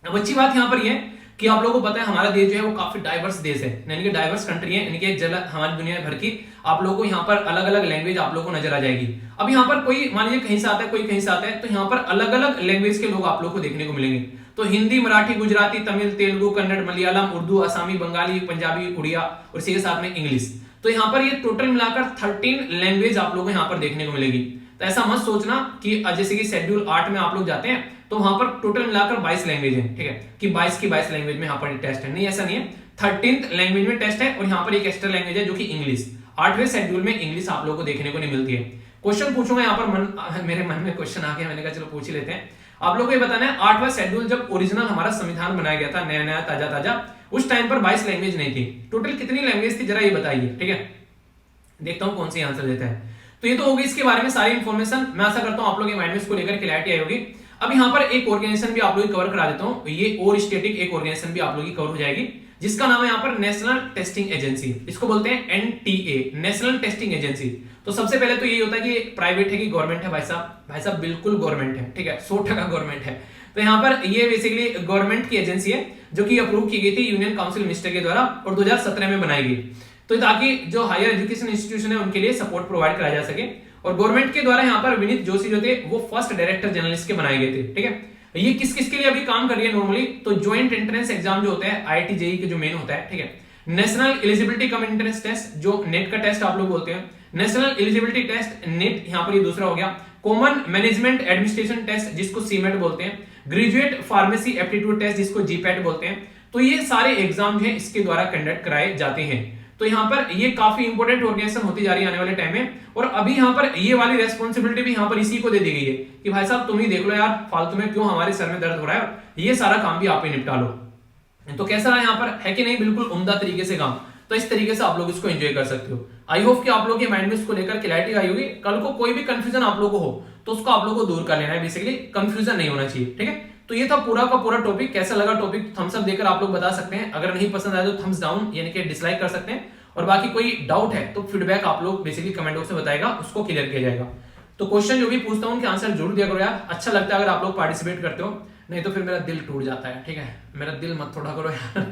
अब अच्छी बात यहां पर यह कि आप लोगों को पता है हमारा देश जो है वो काफी डाइवर्स देश है, यानी कि डाइवर्स कंट्री है, यानी कि एक जगह हमारी दुनिया भर की आप लोगों को यहाँ पर अलग अलग लैंग्वेज आप लोगों को नजर आ जाएगी। अब यहाँ पर कोई मान लीजिए कहीं से आता है, कोई कहीं से आता है, तो यहाँ पर अलग अलग लैंग्वेज के लोग आप लोग को देखने को मिलेंगे। तो हिंदी, मराठी, गुजराती, तमिल, तेलुगु, कन्नड़, मलयालम, उर्दू, असमी, बंगाली, पंजाबी, उड़िया और इसी के साथ में इंग्लिश। तो यहाँ पर ये टोटल मिलाकर 13 लैंग्वेज आप लोगों को यहाँ पर देखने को मिलेगी। तो ऐसा मत सोचना कि जैसे कि शेड्यूल 8 में आप लोग जाते हैं तो वहां पर टोटल मिलाकर 22 लैंग्वेज है, ठीक है, कि 22 की 22 लैंग्वेज में यहाँ पर टेस्ट है, नहीं ऐसा नहीं है, 13th लैंग्वेज में टेस्ट है। और यहाँ पर एक एक्स्ट्रा लैंग्वेज है जो कि इंग्लिश, 8वें शेड्यूल में इंग्लिश आप लोगों को देखने को नहीं मिलती है। क्वेश्चन पूछूंगा यहाँ पर मेरे मन में क्वेश्चन आ गया, मैंने कहा चलो पूछ ही लेते हैं। आप लोगों को ये बताना है 8वां शेड्यूल जब ओरिजिनल हमारा संविधान बनाया गया था, नया नया ताजा ताजा, उस टाइम पर 22 लैंग्वेज नहीं थी। टोटल कितनी लैंग्वेज थी जरा ये बताइए, ठीक है, देखता हूं कौन सी आंसर देता है। तो ये तो होगी इसके बारे में सारी इंफॉर्मेशन। मैं आशा करता हूं आप लोग के माइंड में इसको लेकर क्लैरिटी आई होगी। अब यहाँ पर एक ऑर्गेनाइजेशन भी आप लोग कवर करा देता हूं, ये और स्टेटिक एक ऑर्गेनाइजेशन भी आप लोग की कवर हो जाएगी, जिसका नाम है यहाँ पर नेशनल टेस्टिंग एजेंसी। इसको बोलते हैं एनटीए, नेशनल टेस्टिंग एजेंसी। तो सबसे पहले तो यही होता है कि प्राइवेट है कि गवर्नमेंट है। भाई साहब बिल्कुल गवर्नमेंट है, ठीक है, 100% गवर्नमेंट है। तो यहाँ पर ये बेसिकली गवर्नमेंट की एजेंसी है जो कि अप्रूव की गई थी यूनियन काउंसिल मिनिस्टर के द्वारा और 2017 में बनाई गई। तो ताकि जो हायर एजुकेशन इंस्टीट्यूशन है उनके लिए सपोर्ट प्रोवाइड कराया जा सके। और गवर्नमेंट के द्वारा यहाँ पर विनीत जोशी जो थे वो फर्स्ट डायरेक्टर जनरल के बनाए गए थे, ठीक है। ये किस किस के लिए अभी काम कर रही है नॉर्मली, तो ज्वाइंट एंट्रेंस एग्जाम जो होता है आईआईटी जेईई के जो मेन होता है, ठीक है, national eligibility cum entrance test जो नेट का टेस्ट आप लोग बोलते हैं, नेशनल एलिजिबिलिटी टेस्ट नेट, यहाँ पर ये दूसरा हो गया, कॉमन मैनेजमेंट एडमिनिस्ट्रेशन टेस्ट जिसको सीमेट बोलते हैं, ग्रेजुएट फार्मेसी एप्टीट्यूड टेस्ट जिसको जीपैट बोलते हैं। तो ये सारे एग्जाम जो है इसके द्वारा कंडक्ट कराए जाते हैं। तो यहाँ पर ये काफी इंपोर्टेंट ऑर्गेनाइजेशन होती जा रही है आने वाले टाइम में। और अभी यहाँ पर ये वाली रेस्पॉन्सिबिलिटी भी यहाँ पर इसी को दे दी गई है कि भाई साहब तुम ही देख लो यार, फालतू में क्यों हमारे सर में दर्द हो रहा है, ये सारा काम भी आप ही निपटा लो। तो कैसा रहा यहाँ पर, है कि नहीं बिल्कुल उम्दा तरीके से काम। तो इस तरीके से आप लोग इसको एंजॉय कर सकते हो। आई होप कि आप लोग के माइंड में इसको लेकर क्लैरिटी आई होगी। कल को कोई भी कंफ्यूजन आप लोगों को हो तो उसको आप लोग को दूर कर लेना है, बेसिकली कंफ्यूजन नहीं होना चाहिए, ठीक है। तो ये था पूरा का पूरा टॉपिक। कैसा लगा टॉपिक थम्स अप देकर आप लोग बता सकते हैं, अगर नहीं पसंद आया तो थम्स डाउन यानी कि डिसलाइक कर सकते हैं। और बाकी कोई डाउट है तो फीडबैक आप लोग बेसिकली कमेंट बॉक्स में बताएगा, उसको क्लियर किया जाएगा। तो क्वेश्चन जो भी पूछता हूं उनके आंसर जरूर दिया करो यार, अच्छा लगता है अगर आप लोग पार्टिसिपेट करते हो, नहीं तो फिर मेरा दिल टूट जाता है, ठीक है, मेरा दिल मत थोड़ा करो यार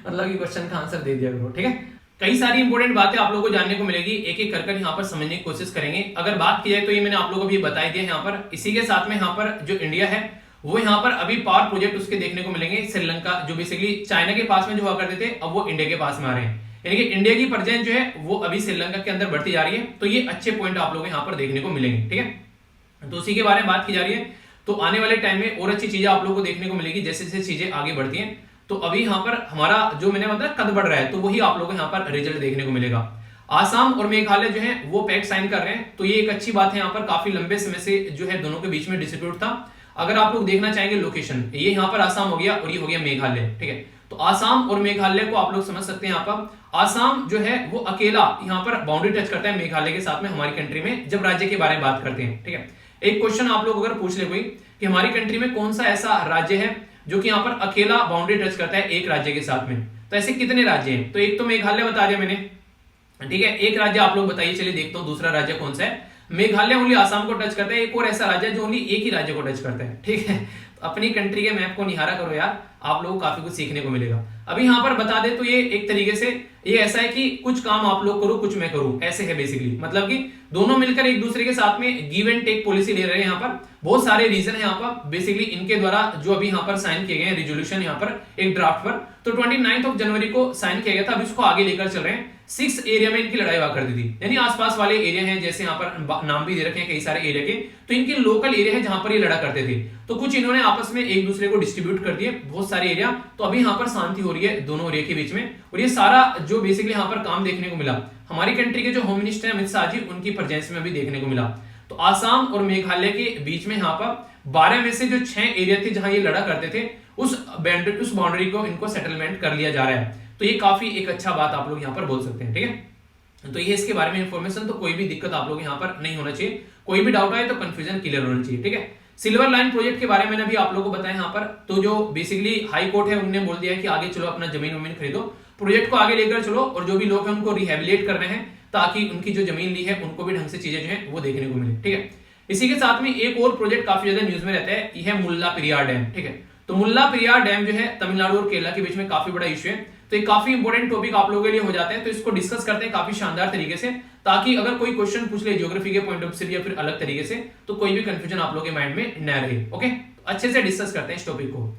मतलब कि क्वेश्चन का आंसर दे दिया करो, ठीक है। कई सारी इंपॉर्टेंट बातें आप लोगों को जानने को मिलेगी, एक एक कर यहाँ पर समझने की कोशिश करेंगे। अगर बात की जाए तो ये मैंने आप लोगों को भी बता दिया यहाँ पर। इसी के साथ में यहाँ पर जो इंडिया है वो यहाँ पर अभी पावर प्रोजेक्ट उसके देखने को मिलेंगे। श्रीलंका जो बेसिकली चाइना के पास में जो हुआ करते थे अब वो इंडिया के पास में आ रहे हैं, यानी कि इंडिया की प्रेजेंस जो है वो अभी श्रीलंका के अंदर बढ़ती जा रही है। तो ये अच्छे पॉइंट आप लोग यहाँ पर देखने को मिलेंगे, ठीक है। तो उसी के बारे में बात की जा रही है। तो आने वाले टाइम में और अच्छी चीजें आप लोगों को देखने को मिलेगी जैसे जैसे चीजें आगे बढ़ती हैं। तो अभी यहाँ पर हमारा जो मैंने बताया कद बढ़ रहा है, तो वही आप लोगों को यहाँ पर रिजल्ट देखने को मिलेगा। आसाम और मेघालय जो है वो पैक्ट साइन कर रहे हैं, तो ये एक अच्छी बात है। यहाँ पर काफी लंबे समय से जो है दोनों के बीच में डिस्प्यूट था। अगर आप लोग देखना चाहेंगे लोकेशन, ये यहाँ पर आसाम हो गया और ये हो गया मेघालय, ठीक है। तो आसाम और मेघालय को आप लोग समझ सकते हैं। यहाँ पर आसाम जो है वो अकेला यहाँ पर बाउंड्री टच करता है मेघालय के साथ में हमारी कंट्री में, जब राज्य के बारे में बात करते हैं, ठीक है। एक क्वेश्चन आप लोग अगर पूछ ले कोई कि हमारी कंट्री में कौन सा ऐसा राज्य है जो कि यहाँ पर अकेला बाउंड्री टच करता है एक राज्य के साथ में, तो ऐसे कितने राज्य हैं? तो एक तो मेघालय बता दिया मैंने, ठीक है। एक राज्य आप लोग बताइए, चलिए देखता हूं दूसरा राज्य कौन सा है। मेघालय ओनली आसाम को टच करता है, एक और ऐसा राज्य है जो ओनली एक ही राज्य को टच करता है, ठीक है। तो अपनी कंट्री के मैप को निहारा करो यार, आप लोगों को काफी कुछ सीखने को मिलेगा। अभी यहाँ पर बता दे तो ये एक तरीके से ये ऐसा है कि कुछ काम आप लोग करो कुछ मैं करूं, ऐसे है बेसिकली, मतलब कि दोनों मिलकर एक दूसरे के साथ में गिव एंड टेक पॉलिसी ले रहे हैं। यहाँ पर बहुत सारे रीजन है यहाँ पर बेसिकली इनके द्वारा जो अभी यहाँ पर साइन किए गए हैं रेजोल्यूशन यहाँ पर एक ड्राफ्ट पर, तो 29 जनवरी को साइन किया गया था। अभी इसको आगे लेकर चल रहे हैं। 6 एरिया में इनकी लड़ाई हुआ करती थी, यानी आसपास वाले एरिया हैं, जैसे यहाँ पर नाम भी दे रखे हैं कई सारे एरिया के, तो इनके लोकल एरिया है जहां पर ये लड़ा करते थे। तो कुछ इन्होंने आपस में एक दूसरे को डिस्ट्रीब्यूट कर दिए बहुत सारे एरिया, तो अभी यहाँ पर शांति हो रही है दोनों एरिया के बीच में। और ये सारा जो बेसिकली यहाँ पर काम देखने को मिला हमारी कंट्री के जो होम मिनिस्टर है अमित शाह जी, उनकी प्रेजेंस में भी देखने को मिला। तो आसाम और मेघालय के बीच में यहाँ पर 12 में से जो 6 एरिया थे जहां ये लड़ा करते थे, उस बाउंड्री को इनको सेटलमेंट कर लिया जा रहा है। तो ये काफी एक अच्छा बात आप लोग यहाँ पर बोल सकते हैं, ठीक है। तो ये इसके बारे में इंफॉर्मेशन, तो कोई भी दिक्कत आप लोग यहाँ पर नहीं होना चाहिए, कोई भी डाउट आए तो कंफ्यूजन क्लियर होना चाहिए, ठीक है। सिल्वर लाइन प्रोजेक्ट के बारे में भी आप लोगों को बताया यहाँ पर। तो जो बेसिकली हाई कोर्ट है उन्होंने बोल दिया है कि आगे चलो अपना जमीन वमीन खरीदो, प्रोजेक्ट को आगे लेकर चलो, और जो भी लोग हैं उनको रिहेबिलिटेट कर रहे हैं ताकि उनकी जो जमीन ली है उनको भी ढंग से चीजें जो है वो देखने को मिले, ठीक है। इसी के साथ में एक और प्रोजेक्ट काफी ज्यादा न्यूज में रहता है, यह है मुल्ला पेरियार डैम, ठीक है। तो मुल्ला पेरियार डैम जो है तमिलनाडु और केरला के बीच में काफी बड़ा इश्यू है, तो एक काफी इंपॉर्टेंट टॉपिक आप लोगों के लिए हो जाते हैं, तो इसको डिस्कस करते हैं काफी शानदार तरीके से, ताकि अगर कोई क्वेश्चन पूछ ले ज्योग्राफी के पॉइंट ऑफ से या फिर अलग तरीके से, तो कोई भी कंफ्यूजन आप लोगों के माइंड में न रहे। ओके, अच्छे से डिस्कस करते हैं इस टॉपिक को।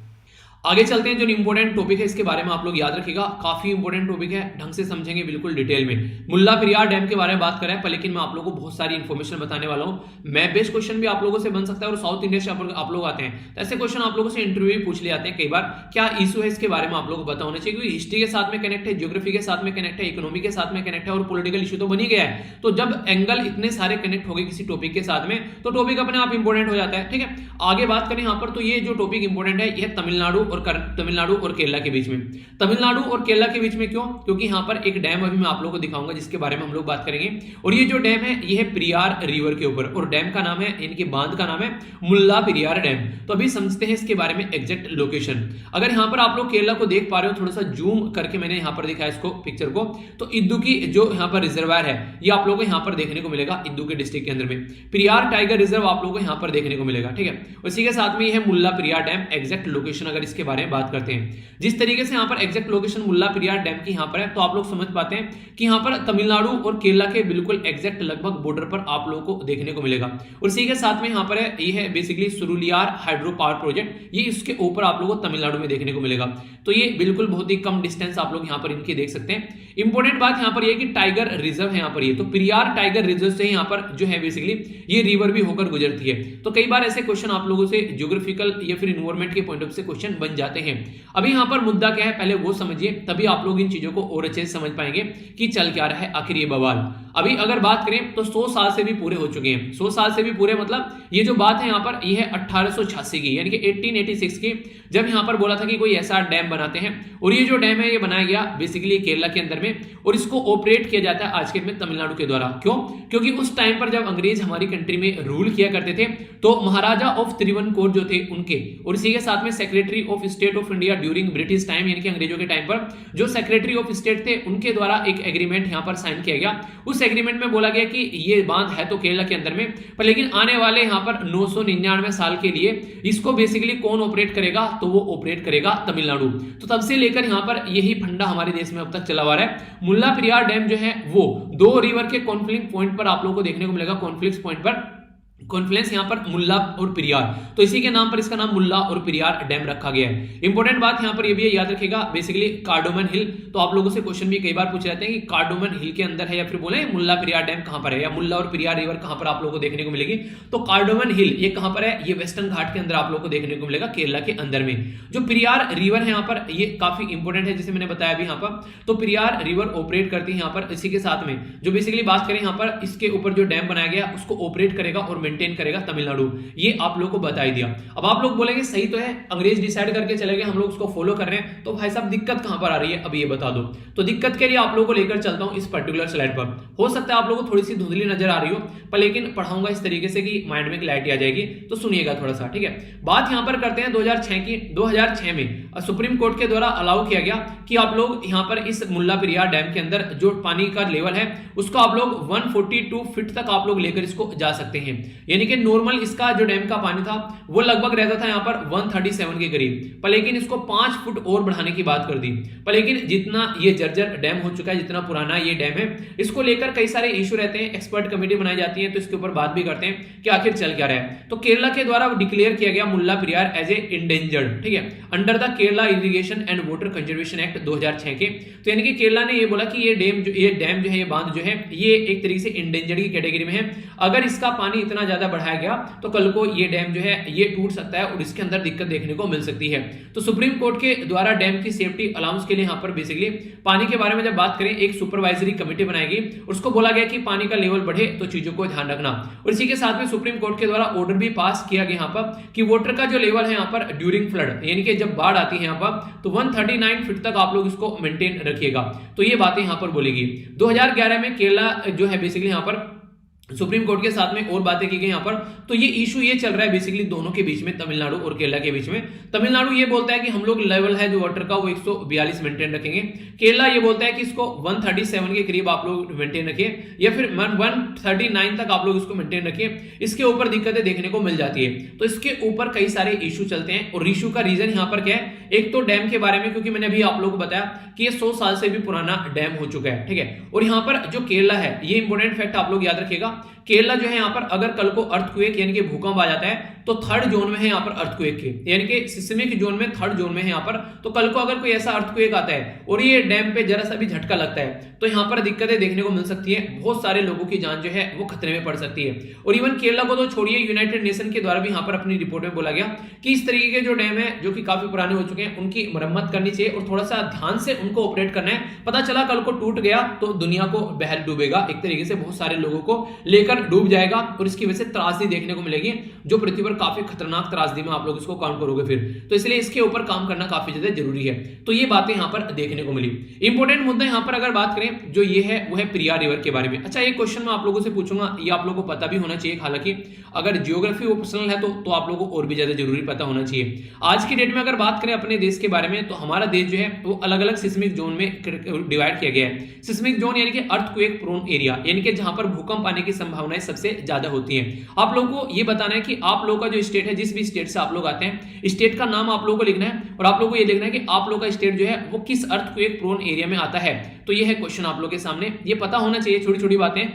आगे चलते हैं, जो इंपॉर्टेंट टॉपिक है इसके बारे में आप लोग याद रखिएगा, काफी इंपॉर्टेंट टॉपिक है, ढंग से समझेंगे बिल्कुल डिटेल में। मुल्ला पेरियार डैम के बारे में बात करें, लेकिन मैं आप लोगों को बहुत सारी इंफॉर्मेशन बताने वाला हूं। मैप बेस्ड क्वेश्चन भी आप लोगों से बन सकता है, और साउथ इंडिया से आप लोग आते हैं तो ऐसे क्वेश्चन आप लोगों से इंटरव्यू भी पूछ ले आते हैं कई बार। क्या इशू है इसके बारे में आप लोगों को पता होना चाहिए, क्योंकि हिस्ट्री के साथ में कनेक्ट है, ज्योग्राफी के साथ में कनेक्ट है, इकोनॉमी के साथ में कनेक्ट है, और पॉलिटिकल इशू तो बन ही गया है। तो जब एंगल इतने सारे कनेक्ट हो गए किसी टॉपिक के साथ में, तो टॉपिक अपने आप इंपॉर्टेंट हो जाता है। ठीक है, आगे बात करें यहाँ पर, तो ये जो टॉपिक इंपॉर्टेंट है यह तमिलनाडु और केरला के बीच में। तमिलनाडु और केरला के बीच में क्यों? क्योंकि यहां पर एक डैम अभी मैं आप लोगों को दिखाऊंगा जिसके बारे में हम लोग बात करेंगे, और ये जो डैम है ये है पेरियार रिवर के ऊपर, और डैम का नाम है, इनके बांध का नाम है मुल्ला पेरियार डैम। तो अभी समझते हैं इसके बारे में एग्जैक्ट लोकेशन। अगर यहां पर आप लोग केरला को देख पा रहे हो, थोड़ा सा जूम करके मैंने यहां पर दिखाया इसको पिक्चर को, तो इदुक्की जो यहां पर रिजर्वायर है ये आप लोगों को यहां पर देखने को मिलेगा, इदुक्की डिस्ट्रिक्ट के अंदर में। पेरियार टाइगर रिजर्व आप लोगों को यहां पर देखने को मिलेगा। ठीक है, उसी के साथ में ये है मुल्ला पेरियार डैम। एग्जैक्ट लोकेशन अगर इसके बारे में बात करते हैं, जिस तरीके से यहाँ पर एग्जैक्ट लोकेशन मुल्ला पेरियार डैम की यहाँ पर है, तो आप लोग समझ पाते हैं कि यहाँ पर तमिलनाडु और केरला के बिल्कुल एग्जैक्ट लगभग बॉर्डर पर आप लोगों को देखने को मिलेगा। और इसी के साथ में यहाँ पर है, ये है बेसिकली सुरुलियार हाइड्रो पावर प्रोजेक्ट, ये इसके ऊपर आप लोगों को तमिलनाडु में देखने को मिलेगा। तो ये बिल्कुल बहुत ही कम डिस्टेंस आप लोग यहाँ पर इनकी देख सकते हैं। इंपॉर्टेंट बात यहाँ पर यह कि टाइगर रिजर्व है यहाँ पर, ये तो पेरियार टाइगर रिजर्व से यहाँ पर जो है बेसिकली ये रिवर भी होकर गुजरती है। तो कई बार ऐसे क्वेश्चन आप लोगों से ज्योग्राफिकल या फिर इन्वायरमेंट के पॉइंट ऑफ से क्वेश्चन बन जाते हैं। अभी यहाँ पर मुद्दा क्या है पहले वो समझिए, तभी आप लोग इन चीजों को और अच्छे से समझ पाएंगे कि चल क्या रहा है आखिर ये बवाल। अभी अगर बात करें तो 100 साल से भी पूरे हो चुके हैं। 100 साल से भी पूरे मतलब ये जो बात है यहाँ पर ये है 1886 की, यानी कि 1886 की, जब यहाँ पर बोला था कि कोई ऐसा डैम बनाते हैं, और ये जो डैम है ये बनाया गया बेसिकली केरला के अंदर में, और इसको ऑपरेट किया जाता है आज के में तमिलनाडु के द्वारा। क्यों? क्योंकि उस टाइम पर जब अंग्रेज हमारी कंट्री में रूल किया करते थे, तो महाराजा ऑफ त्रिवनकोर जो थे उनके, और इसी के साथ में secretary of state of India during British time, यानी कि अंग्रेजों के टाइम पर जो सेक्रेटरी ऑफ स्टेट थे उनके द्वारा एक एग्रीमेंट यहाँ पर साइन किया गया। उस एग्रीमेंट में बोला गया कि ये बांध है तो केरला के अंदर में, पर लेकिन आने वाले यहाँ पर 999 साल के लिए इसको बेसिकली कौन ऑपरेट करेगा? तो वो ऑपरेट करेगा तमिलनाडु। तो तब से लेकर यहाँ पर यही फंडा हमारे देश में अब तक चला हुआ है। मुल्ला पेरियार डैम जो है वो दो रिवर के कॉन्फ्लिक्ट पॉइंट पर आप लोगों को देखने को मिलेगा, कॉन्फ्लिक्ट पॉइंट पर कॉन्फ्लुएंस यहाँ पर मुल्ला और पेरियार, तो इसी के नाम पर इसका नाम मुल्ला और पेरियार डैम रखा गया है। इंपॉर्टेंट बात यहाँ पर ये भी है, याद रखिएगा बेसिकली कार्डोमन हिल, तो आप लोगों से क्वेश्चन भी कई बार पूछे जाते हैं कि कार्डोमन हिल के अंदर है, या फिर बोले मुल्ला पेरियार डैम कहां पर है, या मुल्ला और पेरियार रिवर कहां पर आप लोगों को देखने को मिलेगी। तो कार्डोमन हिल ये कहां पर है? ये वेस्टर्न घाट के अंदर आप लोगों को देखने को मिलेगा, केरला के अंदर में। जो पेरियार रिवर है यहाँ पर ये काफी इंपॉर्टेंट है, जैसे मैंने बताया अभी यहाँ पर, तो पेरियार रिवर ऑपरेट करती है यहाँ पर। इसी के साथ में जो बेसिकली बात करें यहाँ पर, इसके ऊपर जो डैम बनाया गया उसको ऑपरेट करेगा और मेंटेन करेगा तमिलनाडु। ये आप लोगों को बता ही दिया। अब आप लोग बोलेंगे सही तो है, अंग्रेज डिसाइड करके चले गए, हम लोग उसको फॉलो कर रहे हैं, तो भाई साहब दिक्कत कहां पर आ रही है अब ये बता दो। तो दिक्कत के लिए आप लोगों को लेकर चलता हूं इस पर्टिकुलर स्लाइड पर। हो सकता है आप लोगों को थोड़ी सी धुंधली नजर आ रही हो, पर लेकिन पढ़ाऊंगा इस तरीके से कि माइंड में क्लैरिटी आ जाएगी, तो सुनिएगा थोड़ा सा। ठीक है, बात यहां पर करते हैं 2006 की। 2006 में सुप्रीम कोर्ट के द्वारा अलाउ किया गया कि आप लोग यहां पर इस मुल्ला पेरियार डैम के अंदर जो पानी का लेवल है उसको आप लोग 142 फीट तक आप लोग लेकर इसको जा सकते हैं। यानी कि नॉर्मल इसका जो डैम का पानी था वो लगभग रहता था यहां पर 137 के करीब, पर लेकिन इसको 5 फुट और बढ़ाने की बात कर दी। पर लेकिन जितना ये जर्जर डैम हो चुका है, जितना पुराना ये डैम है, इसको लेकर कई सारे इशू रहते हैं, एक्सपर्ट कमेटी बनाई जाती है, तो इसके ऊपर बात भी करते हैं कि आखिर चल क्या रहा है। तो केरला के द्वारा डिक्लेयर किया गया मुल्ला पेरियार एज ए इंडेंजर्ड, ठीक है, under the Kerala irrigation and water conservation act 2006 के। तो यानी कि केरला ने ये बोला कि ये डैम जो है, ये बांध जो है, ये एक तरीके से इंडेंजर्ड की कैटेगरी में है। अगर इसका पानी इतना ज्यादा बढ़ाया गया तो कल को ये डैम जो है ये टूट सकता है और इसके अंदर दिक्कत देखने को मिल सकती है। तो सुप्रीम कोर्ट के द्वारा डैम की सेफ्टी अलाउंस के लिए यहाँ पर बेसिकली पानी के बारे में जब बात करें, एक सुपरवाइजरी कमेटी बनाएगी, उसको बोला गया कि पानी का लेवल बढ़े तो चीजों को ध्यान रखना। और इसी के साथ में सुप्रीम कोर्ट के द्वारा ऑर्डर भी पास किया गया यहाँ पर कि वाटर का जो लेवल है यहाँ पर ड्यूरिंग फ्लड, यानी कि जब बाढ़ आती है यहाँ पर, तो 139 फीट तक आप लोग इसको मेंटेन रखिएगा। तो ये बातें यहाँ पर बोलेगी। 2011 में केरला जो है बेसिकली यहाँ पर सुप्रीम कोर्ट के साथ में और बातें की गई यहाँ पर। तो ये इशू ये चल रहा है बेसिकली दोनों के बीच में, तमिलनाडु और केरला के बीच में। तमिलनाडु ये बोलता है कि हम लोग लेवल है जो वाटर का वो 142 मेंटेन रखेंगे। केरला ये बोलता है कि इसको 137 के करीब आप लोग मेंटेन रखिए, या फिर 139 तक आप लोग इसको मेंटेन रखिए। इसके ऊपर दिक्कतें देखने को मिल जाती है। तो इसके ऊपर कई सारे इशू चलते हैं, और इशू का रीजन यहाँ पर क्या है, एक तो डैम के बारे में, क्योंकि मैंने अभी आप लोगों को बताया कि ये 100 साल से भी पुराना डैम हो चुका है, ठीक है। और यहाँ पर जो केरला है, ये इंपॉर्टेंट फैक्ट आप लोग याद रखिएगा, केरला जो है यहाँ पर अगर कल को अर्थक्वेक यानी कि भूकंप आ जाता है तो थर्ड जोन में है यहाँ पर अर्थक्वेक के, यानी कि सिस्मिक जोन में थर्ड जोन में है यहाँ पर। तो कल को अगर कोई ऐसा अर्थक्वेक आता है और ये डैम पे जरा सा भी झटका लगता है तो यहाँ पर दिक्कतें देखने को मिल सकती है, बहुत सारे लोगों की जान जो है वो खतरे में पड़ सकती है। और इवन केरला को तो छोड़िए, यूनाइटेड नेशन के द्वारा भी यहाँ पर अपनी रिपोर्ट में बोला गया कि इस तरीके के जो डैम है जो कि काफी पुराने हो चुके हैं उनकी मरम्मत करनी चाहिए और थोड़ा सा ध्यान से उनको ऑपरेट करना है। पता चला कल को टूट गया तो दुनिया को बहल डूबेगा, एक तरीके से बहुत सारे लोगों को लेकर डूब जाएगा और इसकी वजह से त्रासदी देखने को मिलेगी, जो पृथ्वी पर काफी खतरनाक त्रासदी में आप लोग इसको काउंट करोगे फिर। तो इसलिए इसके ऊपर काम करना काफी ज्यादा जरूरी है। तो ये बातें यहाँ पर देखने को मिली। इंपॉर्टेंट मुद्दा यहाँ पर अगर बात करें जो ये है वो है पेरियार रिवर के बारे में। अच्छा, एक क्वेश्चन मैं आप लोगों से पूछूंगा, ये आप लोगों को पता भी होना चाहिए, हालांकि अगर जियोग्राफी ऑप्शनल है तो आप लोगों को और भी ज्यादा जरूरी पता होना चाहिए। आज की डेट में अगर बात करें अपने देश के बारे में तो हमारा देश जो है वो अलग अलग सिस्मिक जोन में डिवाइड किया गया है। सिस्मिक जोन यानी कि अर्थक्वेक प्रोन एरिया, यानी कि जहां पर भूकंप आने की संभावनाएं सबसे ज्यादा होती हैं। आप लोगों को ये बताना है कि आप लोगों का जो स्टेट है, जिस भी स्टेट से आप लोग आते हैं, स्टेट का नाम आप लोगों को लिखना है और आप लोगों को ये लिखना है कि आप लोगों का स्टेट जो है वो किस अर्थक्वेक प्रोन एरिया में आता है। तो ये है क्वेश्चन आप लोगों के सामने, ये पता होना चाहिए, छोटी छोटी बातें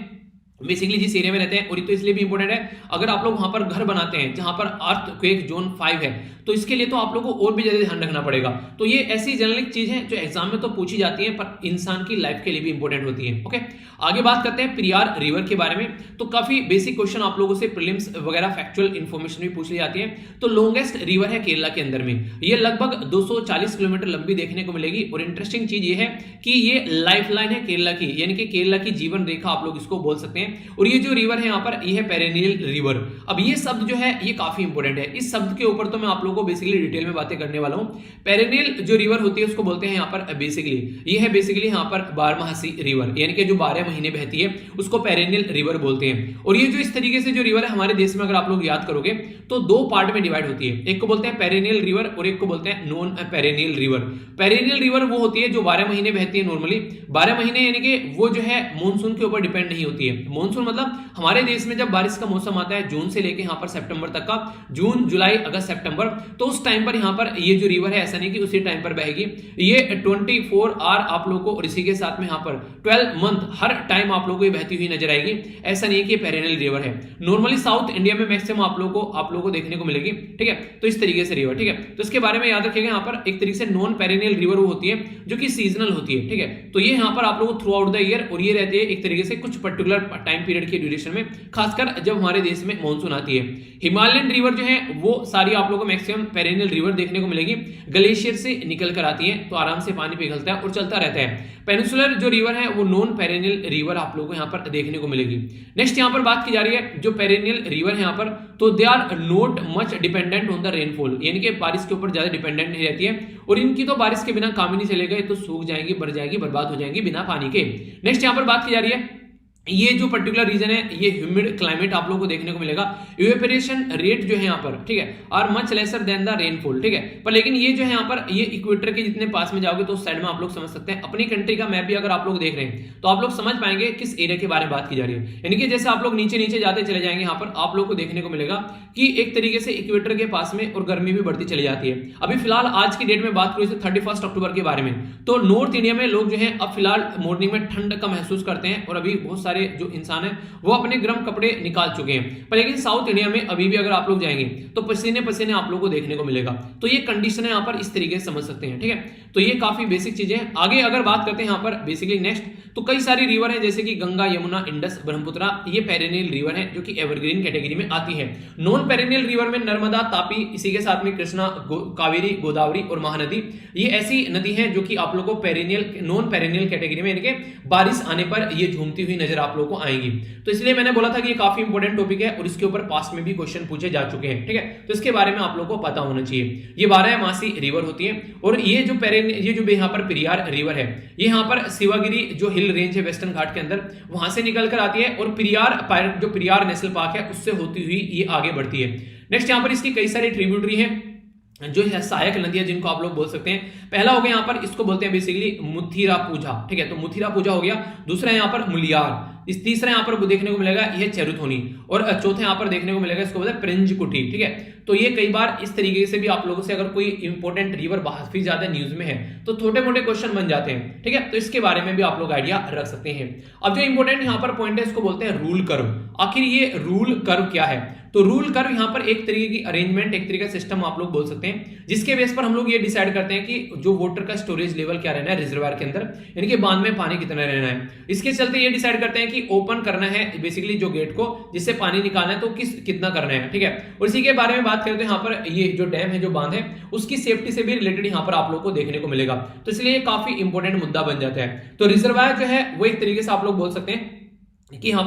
बेसिकली जिस एरिया में रहते हैं। और ये तो इसलिए भी इंपॉर्टेंट है, अगर आप लोग वहां पर घर बनाते हैं जहां पर अर्थक्वेक जोन 5 है तो इसके लिए तो आप लोगों को और भी ज्यादा ध्यान रखना पड़ेगा। तो ये ऐसी जनरल चीज है जो एग्जाम में तो पूछी जाती है पर इंसान की लाइफ के लिए भी इंपॉर्टेंट होती है। ओके, आगे बात करते हैं पेरियार रिवर के बारे में। तो काफी बेसिक क्वेश्चन आप लोगों से प्रीलिम्स वगैरह फैक्चुअल इंफॉर्मेशन भी पूछ ली जाती है। तो लॉन्गेस्ट रिवर है केरला के अंदर में, ये लगभग 240 किलोमीटर लंबी देखने को मिलेगी। और इंटरेस्टिंग चीज ये है कि ये लाइफलाइन है केरला की, यानी कि केरला की जीवन रेखा आप लोग इसको बोल सकते हैं। और ये जो रिवर है यहाँ पर, ये है पेरेनियल रिवर। अब ये शब्द जो है ये काफी इंपॉर्टेंट है, इस शब्द के ऊपर तो मैं आप लोगों को बेसिकली डिटेल में बातें करने वाला हूं। पेरेनियल जो रिवर होती है उसको बोलते हैं यहाँ पर बेसिकली, ये है बेसिकली यहाँ पर बारहमासी रिवर, यानी कि जो 12 महीने बहती है उसको पेरेनियल रिवर बोलते हैं। और ये जो इस तरीके से जो रिवर है हमारे देश में अगर आप लोग याद करोगे तो दो पार्ट में डिवाइड होती है, एक को बोलते हैं पेरेनियल रिवर और एक को बोलते हैं non perennial river. Perennial river वो होती है जो 12 महीने बहती है नॉर्मली, 12 महीने यानी कि वो जो है मानसून के ऊपर डिपेंड नहीं होती है। मानसून मतलब हमारे देश में जब बारिश का मौसम आता है जून से लेके यहाँ पर सितंबर तक का, जून जुलाई अगस्त सितंबर, तो उस टाइम पर यहाँ पर ये जो रिवर है ऐसा नहीं कि उसी टाइम पर बहेगी, ये 24 आवर आप लोगों को और इसी के साथ में यहाँ पर 12 मंथ हर टाइम आप लोगों को ये बहती हुई नजर आएगी। ऐसा नहीं है कि पेरेनियल रिवर है। नॉर्मली साउथ इंडिया में मैक्सिमम आप लोगों को देखने को मिलेगी, ठीक है। तो इस तरीके से रिवर, ठीक है। तो इसके बारे में याद रखिएगा, यहाँ पर एक तरीके से नॉन पेरेनियल रिवर वो होती है जो कि सीजनल होती है, ठीक है। तो ये यहाँ पर आप लोगों को थ्रू आउट द ईयर, और ये रहती है एक तरीके से कुछ पर्टिकुलर टाइम पीरियड के ड्यूरेशन में, खासकर जब हमारे देश में मानसून आती है। हिमालयन रिवर जो है वो सारी आप लोगों को मैक्सिमम पेरेनियल रिवर देखने को मिलेगी, ग्लेशियर से निकल कर आती है तो आराम से पानी पिघलता है और चलता रहता है। पेनिनसुलर जो रिवर है वो नॉन पेरेनियल रिवर आप लोगों को यहाँ पर देखने को मिलेगी। नेक्स्ट यहाँ पर बात की जा रही है जो पेरेनियल रिवर है यहाँ पर, तो they are not much dependent on the rainfall, यानी कि बारिश के ऊपर ज्यादा डिपेंडेंट नहीं रहती है और इनकी तो बारिश के बिना काम ही नहीं चलेगा, तो सूख जाएंगी, बढ़ जाएगी, बर्बाद हो जाएंगी बिना पानी के। नेक्स्ट यहाँ पर बात की जा रही है, ये जो पर्टिकुलर रीजन है ये ह्यूमिड क्लाइमेट आप लोगों को देखने को मिलेगा। इवेपोरेशन रेट जो है यहाँ पर, ठीक है, और much lesser than the rainfall, ठीक है। पर लेकिन ये जो है यहाँ पर, ये इक्वेटर के जितने पास में जाओगे तो उस साइड में आप लोग समझ सकते हैं। अपनी कंट्री का मैप भी अगर आप लोग देख रहे हैं तो आप लोग समझ पाएंगे किस एरिया के बारे में बात की जा रही है। यानी कि जैसे आप लोग नीचे नीचे जाते चले जाएंगे, यहाँ पर आप लोग को देखने को मिलेगा कि एक तरीके से इक्वेटर के पास में और गर्मी भी बढ़ती चली जाती है। अभी फिलहाल आज की डेट में बात करूँ 31 अक्टूबर के बारे में, तो नॉर्थ इंडिया में लोग जो है अब फिलहाल मॉर्निंग में ठंड का महसूस करते हैं और अभी बहुत सारे जो इंसान है वो अपने गर्म कपड़े निकाल चुके हैं। पर लेकिन साउथ इंडिया में अभी भी अगर आप लोग जाएंगे तो पसीने पसीने आप लोगों को देखने को मिलेगा। तो ये कंडीशन है यहाँ पर, इस तरीके से समझ सकते हैं, ठीक है। तो ये काफी बेसिक चीजें हैं। आगे अगर बात करते हैं यहाँ पर बेसिकली नेक्स्ट, तो कई सारी रिवर है जैसे कि गंगा, यमुना, इंडस, ब्रह्मपुत्रा, ये पेरेनियल रिवर है जो कि एवरग्रीन कैटेगरी में आती है। नॉन पेरेनियल रिवर में नर्मदा, तापी, इसी के साथ में कृष्णा, कावेरी, गोदावरी और महानदी, ये ऐसी नदी है जो कि आप लोगों को पेरेनियल, नॉन पेरेनियल कैटेगरी में, यानी कि बारिश आने पर ये झूमती हुई नजर आप लोगों को आएंगी। तो इसलिए मैंने बोला था कि ये काफी इंपॉर्टेंट टॉपिक है और इसके ऊपर पास्ट में भी क्वेश्चन पूछे जा चुके हैं, ठीक है। तो इसके बारे में आप लोगों को पता होना चाहिए। ये 12 मासी रिवर होती है और ये जो यहाँ पर पेरियार रिवर है, ये यहाँ पर शिवागिरी जो हिल रेंज है वेस्टर्न घाट के अंदर, वहां से निकल कर आती है और पेरियार नेशनल पार्क है उससे होती हुई ये आगे बढ़ती है। नेक्स्ट यहाँ पर इसकी कई सारी ट्रिब्यूटरी है जो है सहायक नदियां जिनको आप लोग बोल सकते हैं। पहला हो गया यहाँ पर, इसको बोलते हैं बेसिकली मुथिरा पूजा, ठीक है, तो मुथिरा पूजा हो गया। दूसरा है यहाँ पर मुलियार, इस तीसरा यहाँ पर देखने को मिलेगा यह चेरुथोनी, और चौथे यहाँ पर देखने को मिलेगा इसको बोलते हैं प्रिंजकुटी, ठीक है। तो ये कई बार इस तरीके से भी आप लोगों से अगर कोई इंपॉर्टेंट रिवर काफी ज्यादा न्यूज में है तो छोटे मोटे क्वेश्चन बन जाते हैं, ठीक है। तो इसके बारे में भी आप लोग आइडिया रख सकते हैं। अब जो इंपॉर्टेंट यहाँ पर पॉइंट है इसको बोलते हैं रूल कर्व। आखिर ये रूल कर्व क्या है? तो रूल कर्व यहाँ पर एक तरीके की अरेंजमेंट, एक तरीके का सिस्टम आप लोग बोल सकते हैं, जिसके बेस पर हम लोग ये डिसाइड करते हैं कि जो वाटर का स्टोरेज लेवल क्या रहना है रिजर्वायर के अंदर, यानी कि बांध में पानी कितना रहना है। इसके चलते ये डिसाइड करते हैं कि ओपन करना है बेसिकली जो गेट को, जिससे पानी निकालना है तो कितना करना है, ठीक है। और इसी के बारे में बात करें तो यहाँ पर ये जो डैम है, जो बांध है, उसकी सेफ्टी से भी रिलेटेड यहाँ पर आप लोग को देखने को मिलेगा। तो इसलिए ये काफी इंपॉर्टेंट मुद्दा बन जाता है। तो रिजर्वायर जो है वो एक तरीके से आप लोग बोल सकते हैं कि यहाँ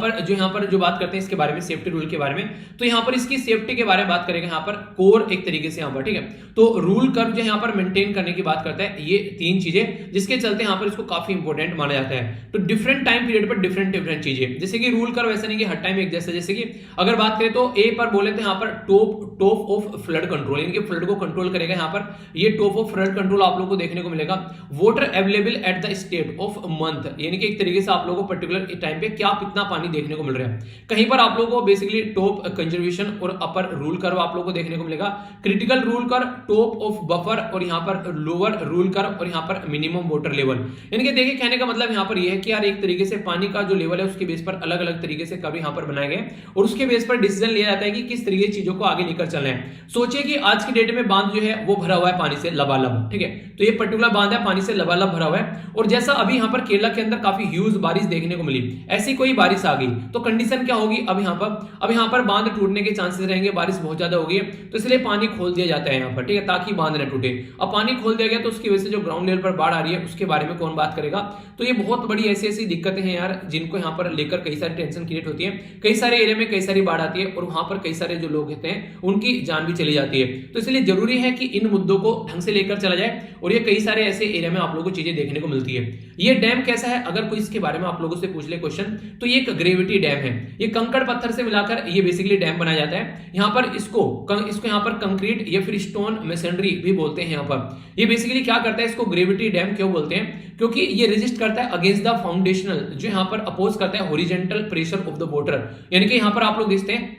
पर जो बात करते हैं इसके बारे में, सेफ्टी रूल के बारे में, तो यहाँ पर इसकी सेफ्टी के बारे में बात करेंगे यहाँ पर कोर एक तरीके से यहाँ पर, ठीक है। तो रूल कर्व जो यहाँ पर मेंटेन करने की बात करता है, ये तीन चीजें जिसके चलते यहाँ पर इसको काफी इंपॉर्टेंट माना जाता है। तो डिफरेंट टाइम पीरियड पर डिफरेंट चीजें, जैसे कि रूल कर्व ऐसा नहीं कि हर टाइम एक जैसा, जैसे कि अगर बात करें तो ए पर बोले तो यहाँ पर टॉप ऑफ फ्लड कंट्रोल, यानी कि फ्लड को कंट्रोल करेगा। यहाँ पर ये टॉप ऑफ फ्लड कंट्रोल आप लोग को देखने को मिलेगा। Water available at the state of month, यानी कि एक तरीके से आप लोगों को पर्टिकुलर टाइम पे कितना पानी देखने को मिल रहा है। कहीं पर आप लोगों को बेसिकली टॉप कंजर्वेशन और अपर रूल कर्व आप लोगों को देखने को मिलेगा। Critical rule curve, top of buffer, और यहाँ पर लोअर रूल कर्व, और यहाँ पर मिनिमम वाटर लेवल। यानी कि देखिए कहने का मतलब यहाँ पर यह है कि यार एक तरीके से पानी का जो लेवल है उसके बेस पर अलग अलग तरीके से कभी यहाँ पर बनाए गए और उसके बेस पर डिसीजन लिया जाता है कि किस तरीके चीजों को आगे लेकर चलना है। सोचिए कि आज की डेट में बांध जो है वो भरा हुआ है पानी से लबालब, ठीक है। तो ये पर्टिकुलर बांध है पानी से लबालब भरा हुआ है, और जैसा अभी यहाँ पर केरला के अंदर काफी ह्यूज बारिश देखने को मिली, ऐसी कोई बारिश आ गई तो कंडीशन क्या होगी? अब यहाँ पर बांध टूटने के चांसेस रहेंगे, बारिश बहुत ज्यादा होगी, तो इसलिए पानी खोल दिया जाता है यहाँ पर, ठीक है, ताकि बांध न टूटे। अब पानी खोल दिया गया तो उसकी वजह से जो ग्राउंड लेवल पर बाढ़ आ रही है उसके बारे में कौन बात करेगा? तो ये बहुत बड़ी ऐसी दिक्कतें हैं यार, जिनको यहाँ पर लेकर कई सारी टेंशन क्रिएट होती है। कई सारे एरिया में कई सारी बाढ़ आती है और वहां पर कई सारे जो लोग होते हैं उनकी जान भी चली जाती है। तो इसलिए जरूरी है कि इन मुद्दों को ढंग से लेकर चला जाए, और ये कई सारे ऐसे एरिया में आप लोगों को चीजें देखने को मिलती है। ये डैम कैसा है, अगर कोई इसके बारे में आप लोगों से पूछ ले क्वेश्चन, तो ये एक ग्रेविटी डैम है। ये कंकड़ पत्थर से मिलाकर ये बेसिकली डैम बनाया जाता है। यहाँ पर इसको यहाँ पर कंक्रीट या फिर स्टोन मेसनरी भी बोलते हैं। यहाँ पर ये बेसिकली क्या करता है, इसको ग्रेविटी डैम क्यों बोलते हैं? क्योंकि ये रेजिस्ट करता है अगेंस्ट द फाउंडेशनल, जो यहाँ पर अपोज करता है horizontal pressure of the water. यानी कि यहाँ पर आप लोग देखते हैं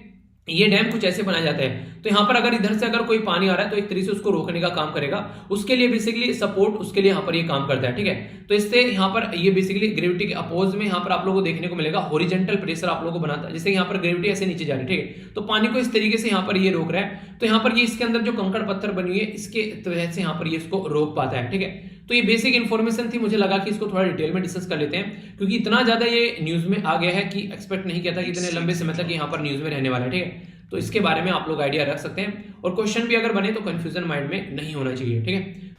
ये डैम कुछ ऐसे बनाया जाता है, तो यहाँ पर अगर इधर से अगर कोई पानी आ रहा है तो एक तरीके से उसको रोकने का काम करेगा, उसके लिए बेसिकली सपोर्ट, उसके लिए यहाँ पर ये काम करता है, ठीक है। तो इससे यहाँ पर ये बेसिकली ग्रेविटी के अपोज में यहाँ पर आप लोगों को देखने को मिलेगा हॉरिजॉन्टल प्रेशर आप लोगों को बनाता है। जैसे यहाँ पर ग्रेविटी ऐसे नीचे जा रही है, ठीक है, तो पानी को इस तरीके से यहाँ पर ये रोक रहा है। तो यहाँ पर ये इसके अंदर जो कंकड़ पत्थर बनी हुई है इसके वजह से यहाँ पर ये इसको रोक पाता है, ठीक है। तो ये बेसिक इन्फॉर्मेशन थी, मुझे लगा कि इसको थोड़ा डिटेल में डिस्कस कर लेते हैं, क्योंकि इतना ज्यादा ये न्यूज में आ गया है कि एक्सपेक्ट नहीं किया था कि इतने लंबे समय तक यहाँ पर न्यूज में रहने वाला है, ठीक है। तो इसके बारे में आप लोग आइडिया रख सकते हैं, और क्वेश्चन भी अगर बने तो कंफ्यूजन माइंड में नहीं होना चाहिए, ठीक है।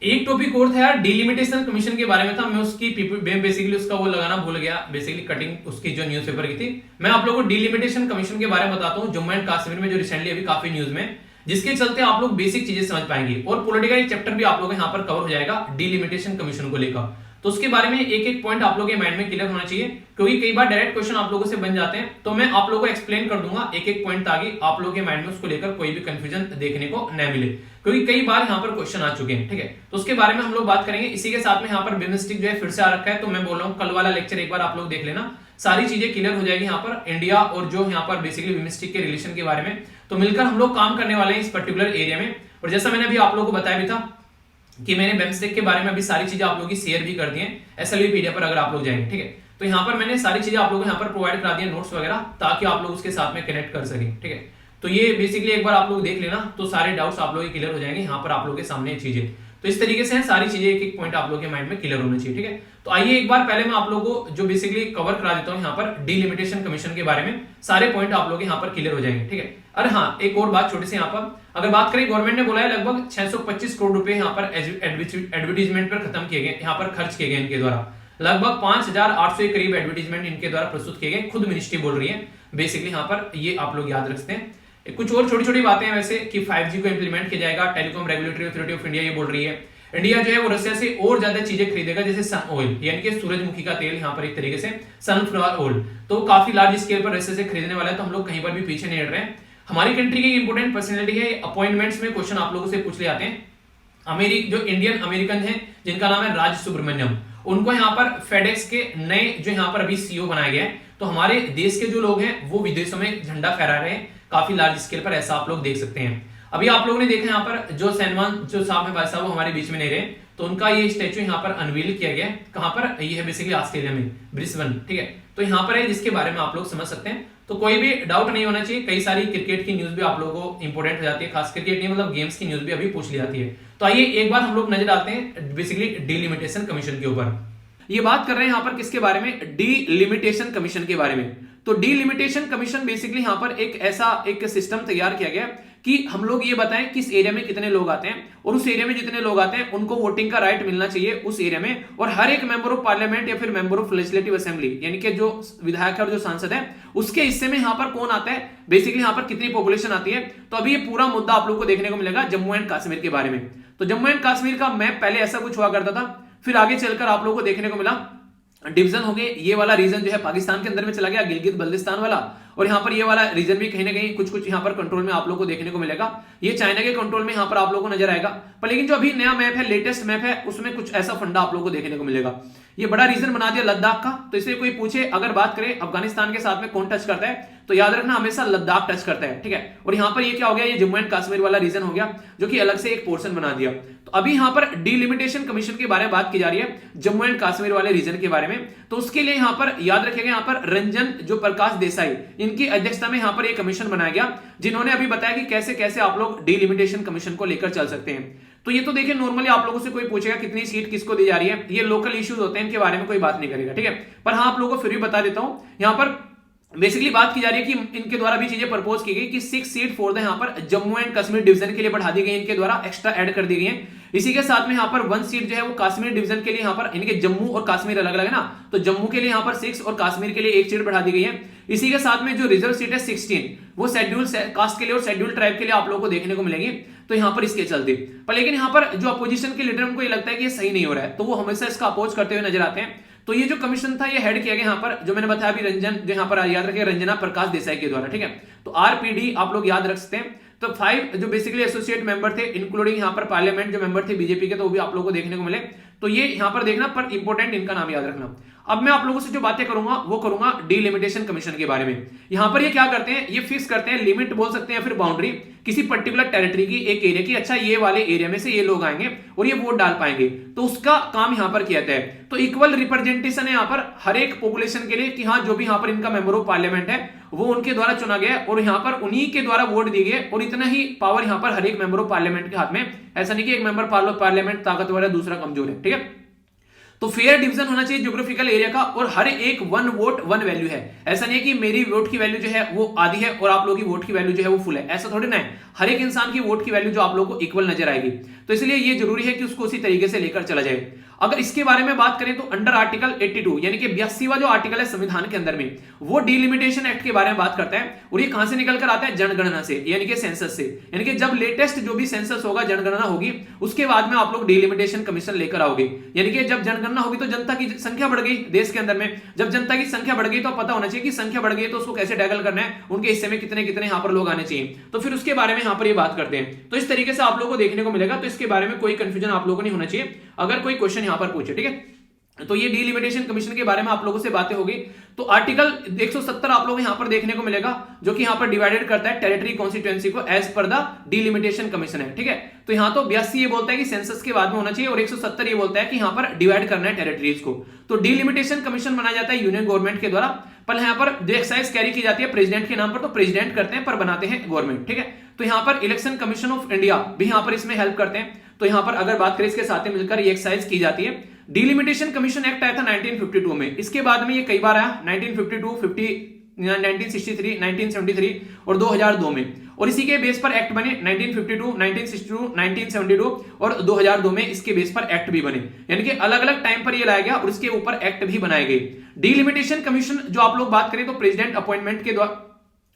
एक टॉपिक और था यार, डिलिमिटेशन कमीशन के बारे में था। मैं उसकी बेसिकली उसका वो लगाना भूल गया, बेसिकली कटिंग उसकी जो न्यूज़पेपर की थी। मैं आप लोगों को डिलिमिटेशन कमीशन के बारे में बताता हूँ, जम्मू एंड कश्मीर में जो रिसेंटली अभी काफी न्यूज में, जिसके चलते आप लोग बेसिक चीजें समझ पाएंगे, और पॉलिटिकल चैप्टर भी आप लोग यहाँ पर कवर हो जाएगा डिलिमिटेशन कमीशन को लेकर। तो उसके बारे में एक एक पॉइंट आप लोगों के माइंड में क्लियर होना चाहिए, क्योंकि कई बार डायरेक्ट क्वेश्चन आप लोगों से बन जाते हैं। तो मैं आप लोगों को एक्सप्लेन कर दूंगा एक एक पॉइंट, ताकि आप लोगों के माइंड में उसको लेकर कोई भी कंफ्यूजन देखने को न मिले, क्योंकि कई बार यहाँ पर क्वेश्चन आ चुके हैं, ठीक है। तो उसके बारे में हम लोग बात करेंगे। इसी के साथ में यहाँ पर बिमस्टिक जो है फिर से आ रखा है, तो मैं बोल रहा हूँ कल वाला लेक्चर एक बार आप लोग देख लेना, सारी चीजें क्लियर हो जाएगी यहाँ पर इंडिया और जो यहाँ पर बेसिकली बिमस्टिक के रिलेशन के बारे में। तो मिलकर हम लोग काम करने वाले हैं इस पर्टिकुलर एरिया में। और जैसा मैंने अभी आप लोगों को बताया भी था कि मैंने बिमस्टिक के बारे में अभी सारी चीजें आप लोगों की शेयर भी कर दी है SLV PDF पर, अगर आप लोग जाएंगे, ठीक है। तो यहाँ पर मैंने सारी चीजें आप लोगों को यहाँ पर प्रोवाइड करा दी है, नोट्स वगैरह, ताकि आप लोग उसके साथ में कनेक्ट कर सकें, ठीक है। तो ये बेसिकली एक बार आप लोग देख लेना, तो सारे डाउट्स आप लोग क्लियर हो जाएंगे यहाँ पर आप लोगों के सामने चीजें। तो इस तरीके से सारी चीजें एक एक पॉइंट आप लोगों के माइंड में क्लियर होना चाहिए, ठीक है। तो आइए एक बार पहले मैं आप लोगों को जो बेसिकली कवर करा देता हूँ यहाँ पर डिलिमिटेशन कमीशन के बारे में, सारे पॉइंट आप लोग यहाँ पर क्लियर हो जाएंगे, ठीक है। अरे हाँ, एक और बात छोटी सी यहाँ पर अगर बात करें, गवर्नमेंट ने बोला है लगभग 625 करोड़ रुपए यहाँ पर एडवर्टीजमेंट पर खत्म किए गए, यहाँ पर खर्च किए गए इनके द्वारा। लगभग 5,800 के करीब एडवर्टीजमेंट इनके द्वारा प्रस्तुत किए गए, खुद मिनिस्ट्री बोल रही है बेसिकली यहाँ पर, ये आप लोग याद रखते हैं। कुछ और छोटी छोटी बातें हैं वैसे कि 5G को इंप्लीमेंट किया जाएगा, telecom regulatory authority of India ये बोल रही है। इंडिया जो है वो रशिया से और ज्यादा चीजें खरीदेगा, जैसे सन ऑयल यानी कि सूरजमुखी का तेल, यहाँ पर एक तरीके से सनफ्लावर ऑयल, तो काफी लार्ज स्केल पर रशिया से खरीदने वाला है, तो हम लोग कहीं पर भी पीछे नहीं हट रहे हैं। हमारी कंट्री की इंपोर्टेंट पर्सनैलिटी है, अपॉइंटमेंट्स में क्वेश्चन आप लोगों से पूछ ले आते हैं। जो इंडियन अमेरिकन है जिनका नाम है राज सुब्रमण्यम, उनको यहाँ पर फेडेक्स के नए जो यहाँ पर अभी सीईओ बनाया गया है। तो हमारे देश के जो लोग हैं वो विदेशों में झंडा फहरा रहे हैं काफी लार्ज स्केल पर, ऐसा आप लोग देख सकते हैं। अभी आप लोगों ने देखा यहाँ पर जो सैनवान जो साहब है भाई साहब, वो हमारे बीच में नहीं रहे, तो उनका ये स्टैचू यहाँ पर अनवील किया गया है। कहां पर? ये है बेसिकली ऑस्ट्रेलिया में, ब्रिस्बेन, ठीक है। तो यहाँ पर है जिसके बारे में आप लोग समझ सकते हैं, तो कोई भी डाउट नहीं होना चाहिए। कई सारी क्रिकेट की न्यूज भी आप लोगों को इंपोर्टेंट हो जाती है, खास क्रिकेट नहीं मतलब गेम्स की न्यूज भी अभी पूछ ली जाती है। तो आइए एक बार हम लोग नजर डालते हैं बेसिकली डिलिमिटेशन कमीशन के ऊपर। ये बात कर रहे हैं यहाँ पर किसके बारे में? डिलिमिटेशन कमीशन के बारे में। तो डिलिमिटेशन कमीशन बेसिकली यहाँ पर एक ऐसा एक सिस्टम तैयार किया गया कि हम लोग ये बताएं किस एरिया में कितने लोग आते हैं, और उस एरिया में जितने लोग आते हैं उनको वोटिंग का राइट मिलना चाहिए उस एरिया में। और हर एक मेंबर ऑफ पार्लियामेंट या फिर मेंबर ऑफ लेजिस्लेटिव असेंबली यानी कि जो विधायक है और जो सांसद है उसके हिस्से में यहाँ पर कौन आता है, बेसिकली यहाँ पर कितनी पॉपुलेशन आती है। तो अभी ये पूरा मुद्दा आप लोग को देखने को मिलेगा जम्मू एंड कश्मीर के बारे में। तो जम्मू एंड कश्मीर का मैप पहले ऐसा कुछ हुआ करता था, फिर आगे चलकर आप लोग को देखने को मिला डिवीजन हो गए। ये वाला रीजन जो है पाकिस्तान के अंदर में चला गया, गिलगित बल्तिस्तान वाला, और यहाँ पर ये वाला रीजन भी कहीं ना कहीं कुछ कुछ यहाँ पर कंट्रोल में आप लोगों को देखने को मिलेगा। ये चाइना के कंट्रोल में यहाँ पर आप लोगों को नजर आएगा। पर लेकिन जो अभी नया मैप है, लेटेस्ट मैप है, उसमें कुछ ऐसा फंडा आप लोगों को देखने को मिलेगा। ये बड़ा रीजन बना दिया लद्दाख का। तो इसलिए कोई पूछे अगर बात करें अफगानिस्तान के साथ में कौन टच करता है, तो याद रखना हमेशा लद्दाख टच करता है, ठीक है। और यहाँ पर ये क्या हो गया, ये जम्मू एंड कश्मीर वाला रीजन हो गया जो कि अलग से एक पोर्शन बना दिया। तो अभी यहाँ पर डिलिमिटेशन कमीशन के बारे में बात की जा रही है जम्मू एंड कश्मीर वाले रीजन के बारे में। तो उसके लिए यहाँ पर याद रखेगा, यहाँ पर रंजन जो प्रकाश देसाई इनकी अध्यक्षता में यहाँ पर एक कमीशन बनाया गया, जिन्होंने अभी बताया कि कैसे कैसे आप लोग डिलिमिटेशन कमीशन को लेकर चल सकते हैं। तो ये तो देखिए नॉर्मली आप लोगों से कोई पूछेगा कितनी सीट किसको दी जा रही है, ये लोकल इश्यूज होते हैं, इनके बारे में कोई बात नहीं करेगा, ठीक है। पर हाँ आप लोगों को फिर भी बता देता हूं, यहाँ पर बेसिकली बात की जा रही है कि इनके द्वारा भी चीजें प्रपोज की गई कि 6 सीट फॉर द यहाँ पर जम्मू एंड कश्मीर डिवीजन के लिए बढ़ा दी गई, इनके द्वारा एक्स्ट्रा ऐड कर दी गई है। इसी के साथ में यहाँ पर 1 सीट जो है वो कश्मीर डिवीजन के लिए, यहाँ पर इनके जम्मू और कश्मीर अलग अलग है ना, तो जम्मू के लिए यहाँ पर 6 और कश्मीर के लिए 1 सीट बढ़ा दी गई है। इसी के साथ में जो रिजर्व सीट है 16 वो शेड्यूल कास्ट के लिए और शेड्यूल ट्राइब के लिए आप लोगों को देखने को मिलेगी। तो यहाँ पर इसके चलते पर लेकिन यहाँ पर जो अपोजिशन के लीडर उनको ये लगता है कि ये सही नहीं हो रहा है, तो वो हमेशा इसका अपोज करते हुए नजर आते हैं। तो ये जो कमीशन था ये हेड किया गया यहाँ पर, जो मैंने बताया अभी रंजन, जो यहाँ पर याद रखिए रंजना प्रकाश देसाई के द्वारा, ठीक है। तो आरपीडी आप लोग याद रख सकते हैं। तो 5 जो बेसिकली एसोसिएट मेंबर थे, इंक्लूडिंग यहाँ पर पार्लियामेंट जो मेंबर थे बीजेपी के, तो वो भी आप लोगों को देखने को मिले। तो ये यहाँ पर देखना, पर इंपॉर्टेंट इनका नाम याद रखना। अब मैं आप लोगों से जो बातें करूंगा वो करूंगा डिलिमिटेशन कमीशन के बारे में। यहां पर ये क्या करते हैं, ये फिक्स करते हैं, लिमिट बोल सकते हैं या फिर बाउंड्री किसी पर्टिकुलर टेरिटरी की, एक एरिया की। अच्छा ये वाले एरिया में से ये लोग आएंगे और ये वोट डाल पाएंगे, तो उसका काम यहां पर किया जाता है। तो इक्वल रिप्रेजेंटेशन है यहां पर हर एक पॉपुलेशन के लिए कि हाँ जो भी यहां पर इनका मेंबर ऑफ पार्लियामेंट है वो उनके द्वारा चुना गया और यहां पर उन्हीं के द्वारा वोट दिए गए, और इतना ही पावर यहां पर हर एक मेंबर ऑफ पार्लियामेंट के हाथ में। ऐसा नहीं कि एक मेंबर पार्लियामेंट ताकतवर है दूसरा कमजोर है, ठीक है। तो फेयर डिवीजन होना चाहिए ज्योग्राफिकल एरिया का, और हर एक 1 वोट 1 वैल्यू है। ऐसा नहीं है कि मेरी वोट की वैल्यू जो है वो आधी है और आप लोगों की वोट की वैल्यू जो है वो फुल है, ऐसा थोड़ी ना है। हर एक इंसान की वोट की वैल्यू जो आप लोगों को इक्वल नजर आएगी, तो इसलिए ये जरूरी है कि उसको उसी तरीके से लेकर चला जाए। अगर इसके बारे में बात करें तो अंडर आर्टिकल 82 यानी कि 82वां जो आर्टिकल है संविधान के अंदर में, वो डिलिमिटेशन एक्ट के बारे में बात करता है। और ये कहां से निकल कर आता है, जनगणना से, यानी कि सेंसस से। यानी कि जब लेटेस्ट जो भी सेंसस होगा, जनगणना होगी, उसके बाद में आप लोग डिलिमिटेशन कमीशन लेकर आओगे। यानी कि जब जनगणना होगी तो जनता की संख्या बढ़ गई देश के अंदर में, जब जनता की संख्या बढ़ गई तो पता होना चाहिए कि संख्या बढ़ गई तो उसको कैसे टैकल करना है, उनके हिस्से में कितने कितने यहाँ पर लोग आने चाहिए। तो फिर उसके बारे में यहाँ पर ये बात करते हैं। तो इस तरीके से आप लोगों को देखने को मिलेगा। तो इसके बारे में कोई कंफ्यूजन आप लोगों को नहीं होना चाहिए अगर कोई क्वेश्चन यहाँ पर पूछे, ठीक है। तो ये डिलिमिटेशन कमीशन के बारे में आप लोगों से बातें होगी। तो आर्टिकल 170 आप लोग यहां पर देखने को मिलेगा, जो कि यहां पर डिवाइडेड करता है टेरिटरी कॉन्स्टिट्यूएंसी को as per the delimitation commission है, ठीक है। तो यहां तो 82 ये बोलता है कि सेंसस के बाद में होना चाहिए, और 170 ये बोलता है कि यहां पर डिवाइड करना है टेरिटरीज को। तो डिलिमिटेशन कमीशन बनाया जाता है यूनियन गवर्नमेंट के द्वारा, पर यहां पर जो एक्साइज कैरी की जाती है प्रेसिडेंट के नाम पर, तो प्रेसिडेंट करते हैं पर बनाते हैं गवर्नमेंट, ठीक है। तो यहां पर इलेक्शन कमीशन ऑफ इंडिया भी यहां पर इसमें हेल्प करते हैं। तो यहां पर अगर बात करें इसके साथ मिलकर ये एक्साइज की जाती है। डिलिमिटेशन कमीशन एक्ट आया था 1952 में, इसके बाद में ये कई बार आया, 1952, 1963, 1973 और 2002 में। और इसी के बेस पर एक्ट बने 1952, 1962, 1972 और 2002 में इसके बेस पर एक्ट भी बने, यानी कि अलग अलग टाइम पर ये लाया गया और इसके ऊपर एक्ट भी बनाए गए। डिलिमिटेशन कमीशन जो आप लोग बात करें तो प्रेसिडेंट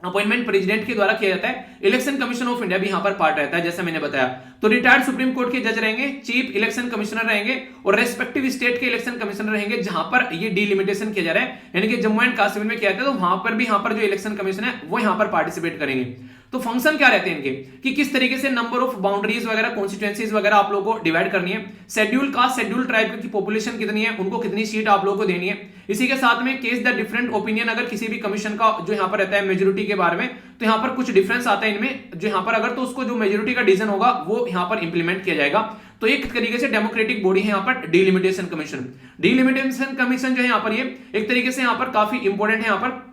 अपॉइंटमेंट प्रेसिडेंट के द्वारा किया जाता है। इलेक्शन कमीशन ऑफ इंडिया भी यहां पर पार्ट रहता है, जैसा मैंने बताया। तो रिटायर्ड सुप्रीम कोर्ट के जज रहेंगे, चीफ इलेक्शन कमिश्नर रहेंगे और रेस्पेक्टिव स्टेट के इलेक्शन कमिश्नर रहेंगे, जहां पर ये डिलिमिटेशन किया जा रहा है, यानी कि जम्मू एंड कश्मीर में किया जाता है, तो वहां पर भी यहां पर जो इलेक्शन कमीशन है वो यहां पर पार्टिसिपेट करेंगे। तो फंक्शन क्या रहते हैं इनके कि किस तरीके से नंबर ऑफ बाउंड्रीज वगैरह, कॉन्स्टिट्यूएंसीज वगैरह आप लोगों को डिवाइड करनी है, शेड्यूल कास्ट शेड्यूल ट्राइब की पॉपुलेशन कितनी है, उनको कितनी सीट आप लोगों को देनी है। इसी के साथ में केस द डिफरेंट ओपिनियन, अगर किसी भी कमीशन का जो यहां पर रहता है मेजोरिटी के बारे में, तो यहां पर कुछ डिफरेंस आता है इनमें, जो यहां पर अगर तो उसको जो मेजोरिटी का डिसीजन होगा वो यहां पर इंप्लीमेंट किया जाएगा। तो एक तरीके से डेमोक्रेटिक बॉडी है यहां पर डिलिमिटेशन कमीशन। डिलिमिटेशन कमीशन जो है यहां पर ये एक तरीके से यहां पर काफी इंपॉर्टेंट है, यहां पर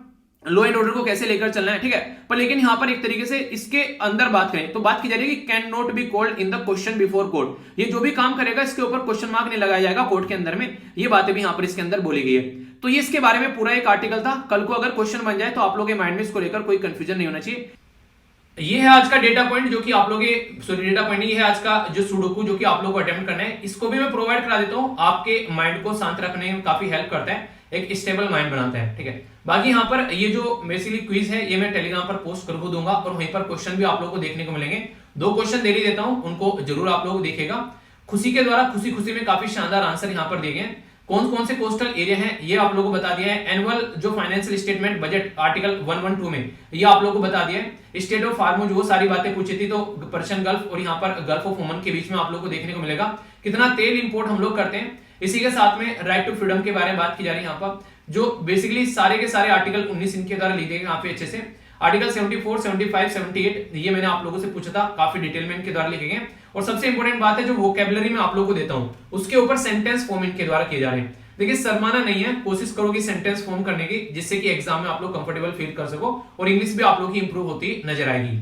लॉ एंड ऑर्डर को कैसे लेकर चलना है, ठीक है। पर लेकिन यहां पर एक तरीके से इसके अंदर बात करें तो बात की जा रही है कि can not be called in the question before court. ये जो भी काम करेगा इसके ऊपर क्वेश्चन मार्क नहीं लगाया जाएगा कोर्ट के अंदर में, ये बातें भी यहां पर इसके अंदर बोली गई है। तो ये इसके बारे में पूरा एक आर्टिकल था, कल को अगर क्वेश्चन बन जाए तो आप लोगों के माइंड में इसको लेकर कोई कंफ्यूजन नहीं होना चाहिए। ये है आज का डेटा पॉइंट जो कि आप लोग डेटा पॉइंट ये है आज का जो सुडोकू जो कि आप लोगों को अटेम्प्ट करना है, इसको भी मैं प्रोवाइड करा देता हूं, आपके माइंड को शांत रखने में काफी हेल्प करता है, एक स्टेबल माइंड बनाता है, ठीक है। बाकी यहाँ पर ये जो बेसिकली क्विज है ये मैं टेलीग्राम पर पोस्ट कर दूंगा और वहीं पर क्वेश्चन भी आप लोगों को देखने को मिलेंगे। 2 क्वेश्चन दे देता हूं, उनको जरूर आप लोग देखिएगा। खुशी के द्वारा खुशी में काफी शानदार आंसर यहाँ पर दिए गए। कौन कौन से कोस्टल एरिया हैं ये आप लोगों को बता दिया है। एनुअल जो फाइनेंशियल स्टेटमेंट बजट आर्टिकल 112 में ये आप लोगों को बता दिया है। स्टेट ऑफ फार्मो जो सारी बातें पूछी थी, तो पर्शियन गल्फ और यहाँ पर गल्फ ऑफ ओमन के बीच में आप लोगों को देखने को मिलेगा कितना तेल इंपोर्ट हम लोग करते हैं। इसी के साथ में राइट टू फ्रीडम के बारे में बात की जा रही है यहाँ पर, जो बेसिकली सारे के सारे आर्टिकल 19 इनके द्वारा लिखे गए यहाँ पे अच्छे से। आर्टिकल 74, 75, 78 ये मैंने आप लोगों से पूछा था, काफी डिटेल में इनके द्वारा लिखे गए। और सबसे इंपॉर्टेंट बात है जो वोकैबुलरी में आप लोगों को देता हूं उसके ऊपर सेंटेंस फॉर्म इनके द्वारा किए जा रहे हैं। देखिए शर्माना नहीं है, कोशिश करो कि सेंटेंस फॉर्म करने की, जिससे कि एग्जाम में आप लोग कंफर्टेबल फील कर सको और इंग्लिश भी आप लोग की इंप्रूव होती नजर आएगी।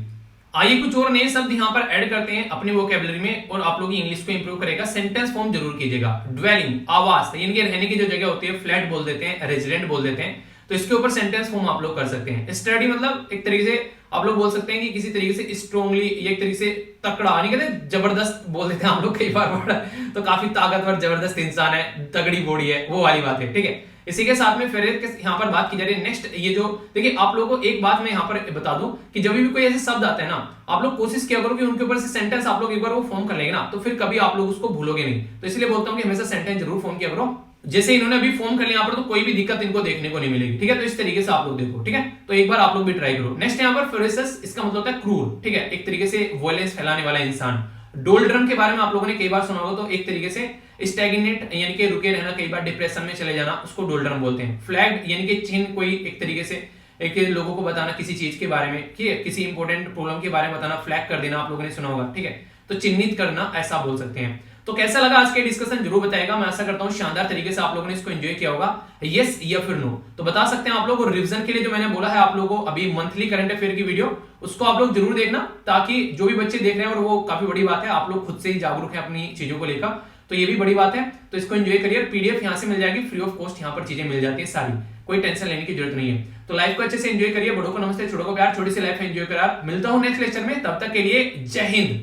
आइए कुछ और नए शब्द यहाँ पर ऐड करते हैं अपने वोकैबुलरी में और आप लोग की इंग्लिश को इंप्रूव करेगा। सेंटेंस फॉर्म जरूर कीजिएगा। ड्वेलिंग आवास, यानी कि रहने की जो जगह होती है, फ्लैट बोल देते हैं, रेजिडेंट बोल देते हैं, तो इसके ऊपर सेंटेंस फॉर्म आप लोग कर सकते हैं। स्टडी मतलब एक तरीके से आप लोग बोल सकते हैं कि किसी तरीके से स्ट्रॉन्गली, एक तरीके से तकड़ा, नहीं कहते जबरदस्त बोल देते हैं हम लोग कई बार, तो काफी ताकतवर जबरदस्त इंसान है, तगड़ी बॉडी है, वो वाली बात है, ठीक है। इसी के साथ में फिर यहाँ पर बात की जा रही है नेक्स्ट, ये जो देखिए आप लोगों को एक बात मैं यहाँ पर बता दूं कि जब भी कोई ऐसे शब्द आते हैं ना, आप लोग कोशिश किया करो कि उनके ऊपर से सेंटेंस आप लोग एक बार वो फॉर्म कर लेंगे ना, तो फिर कभी आप लोग उसको भूलोगे नहीं। तो इसलिए बोलता हूँ कि हमेशा सेंटेंस जरूर फॉर्म किया करो। जैसे इन्होंने अभी फॉर्म कर लिया यहाँ पर, तो कोई भी दिक्कत इनको देखने को नहीं मिलेगी, ठीक है। तो इस तरीके से आप लोग देखो, ठीक है। तो एक बार आप लोग भी ट्राई करो। नेक्स्ट यहाँ पर फेरोसियस, इसका मतलब होता है क्रूर, ठीक है, एक तरीके से वॉयलेंस फैलाने वाला इंसान। डोल्ड्रम के बारे में आप लोगों ने कई बार सुना होगा, तो एक तरीके से स्टैग्नेट यानी कि रुके रहना, कई बार डिप्रेशन में चले जाना, उसको डोल्ड्रम बोलते हैं। फ्लैग यानी कि चिन्ह, कोई एक तरीके से एक लोगों को बताना किसी चीज के बारे में, ठीक है, किसी इंपॉर्टेंट प्रॉब्लम के बारे में बताना, फ्लैग कर देना, आप लोगों ने सुना होगा, ठीक है। तो चिन्हित करना ऐसा बोल सकते हैं। तो कैसा लगा आज के डिस्कशन जरूर बताएगा। मैं आशा करता हूं शानदार तरीके से आप लोगों ने इसको एंजॉय किया होगा। यस या फिर नो तो बता सकते हैं आप लोग। और रिवीजन के लिए जो मैंने बोला है आप लोगों को, अभी मंथली करंट अफेयर की वीडियो, उसको आप लोग जरूर देखना, ताकि जो भी बच्चे देख रहे हैं, और वो काफी बड़ी बात है, आप लोग खुद से ही जागरूक है अपनी चीजों को लेकर, तो ये भी बड़ी बात है। तो इसको एंजॉय करिए। पीडीएफ यहाँ से मिल जाएगी फ्री ऑफ कॉस्ट, यहाँ पर चीजें मिल जाती है सारी, कोई टेंशन लेने की जरूरत नहीं है। तो लाइफ को अच्छे से एंजॉय करिए। बड़ों को नमस्ते, छोटों को प्यार, छोटी सी लाइफ एंजॉय करा। मिलता हूं नेक्स्ट लेक्चर में, तब तक के लिए जय हिंद।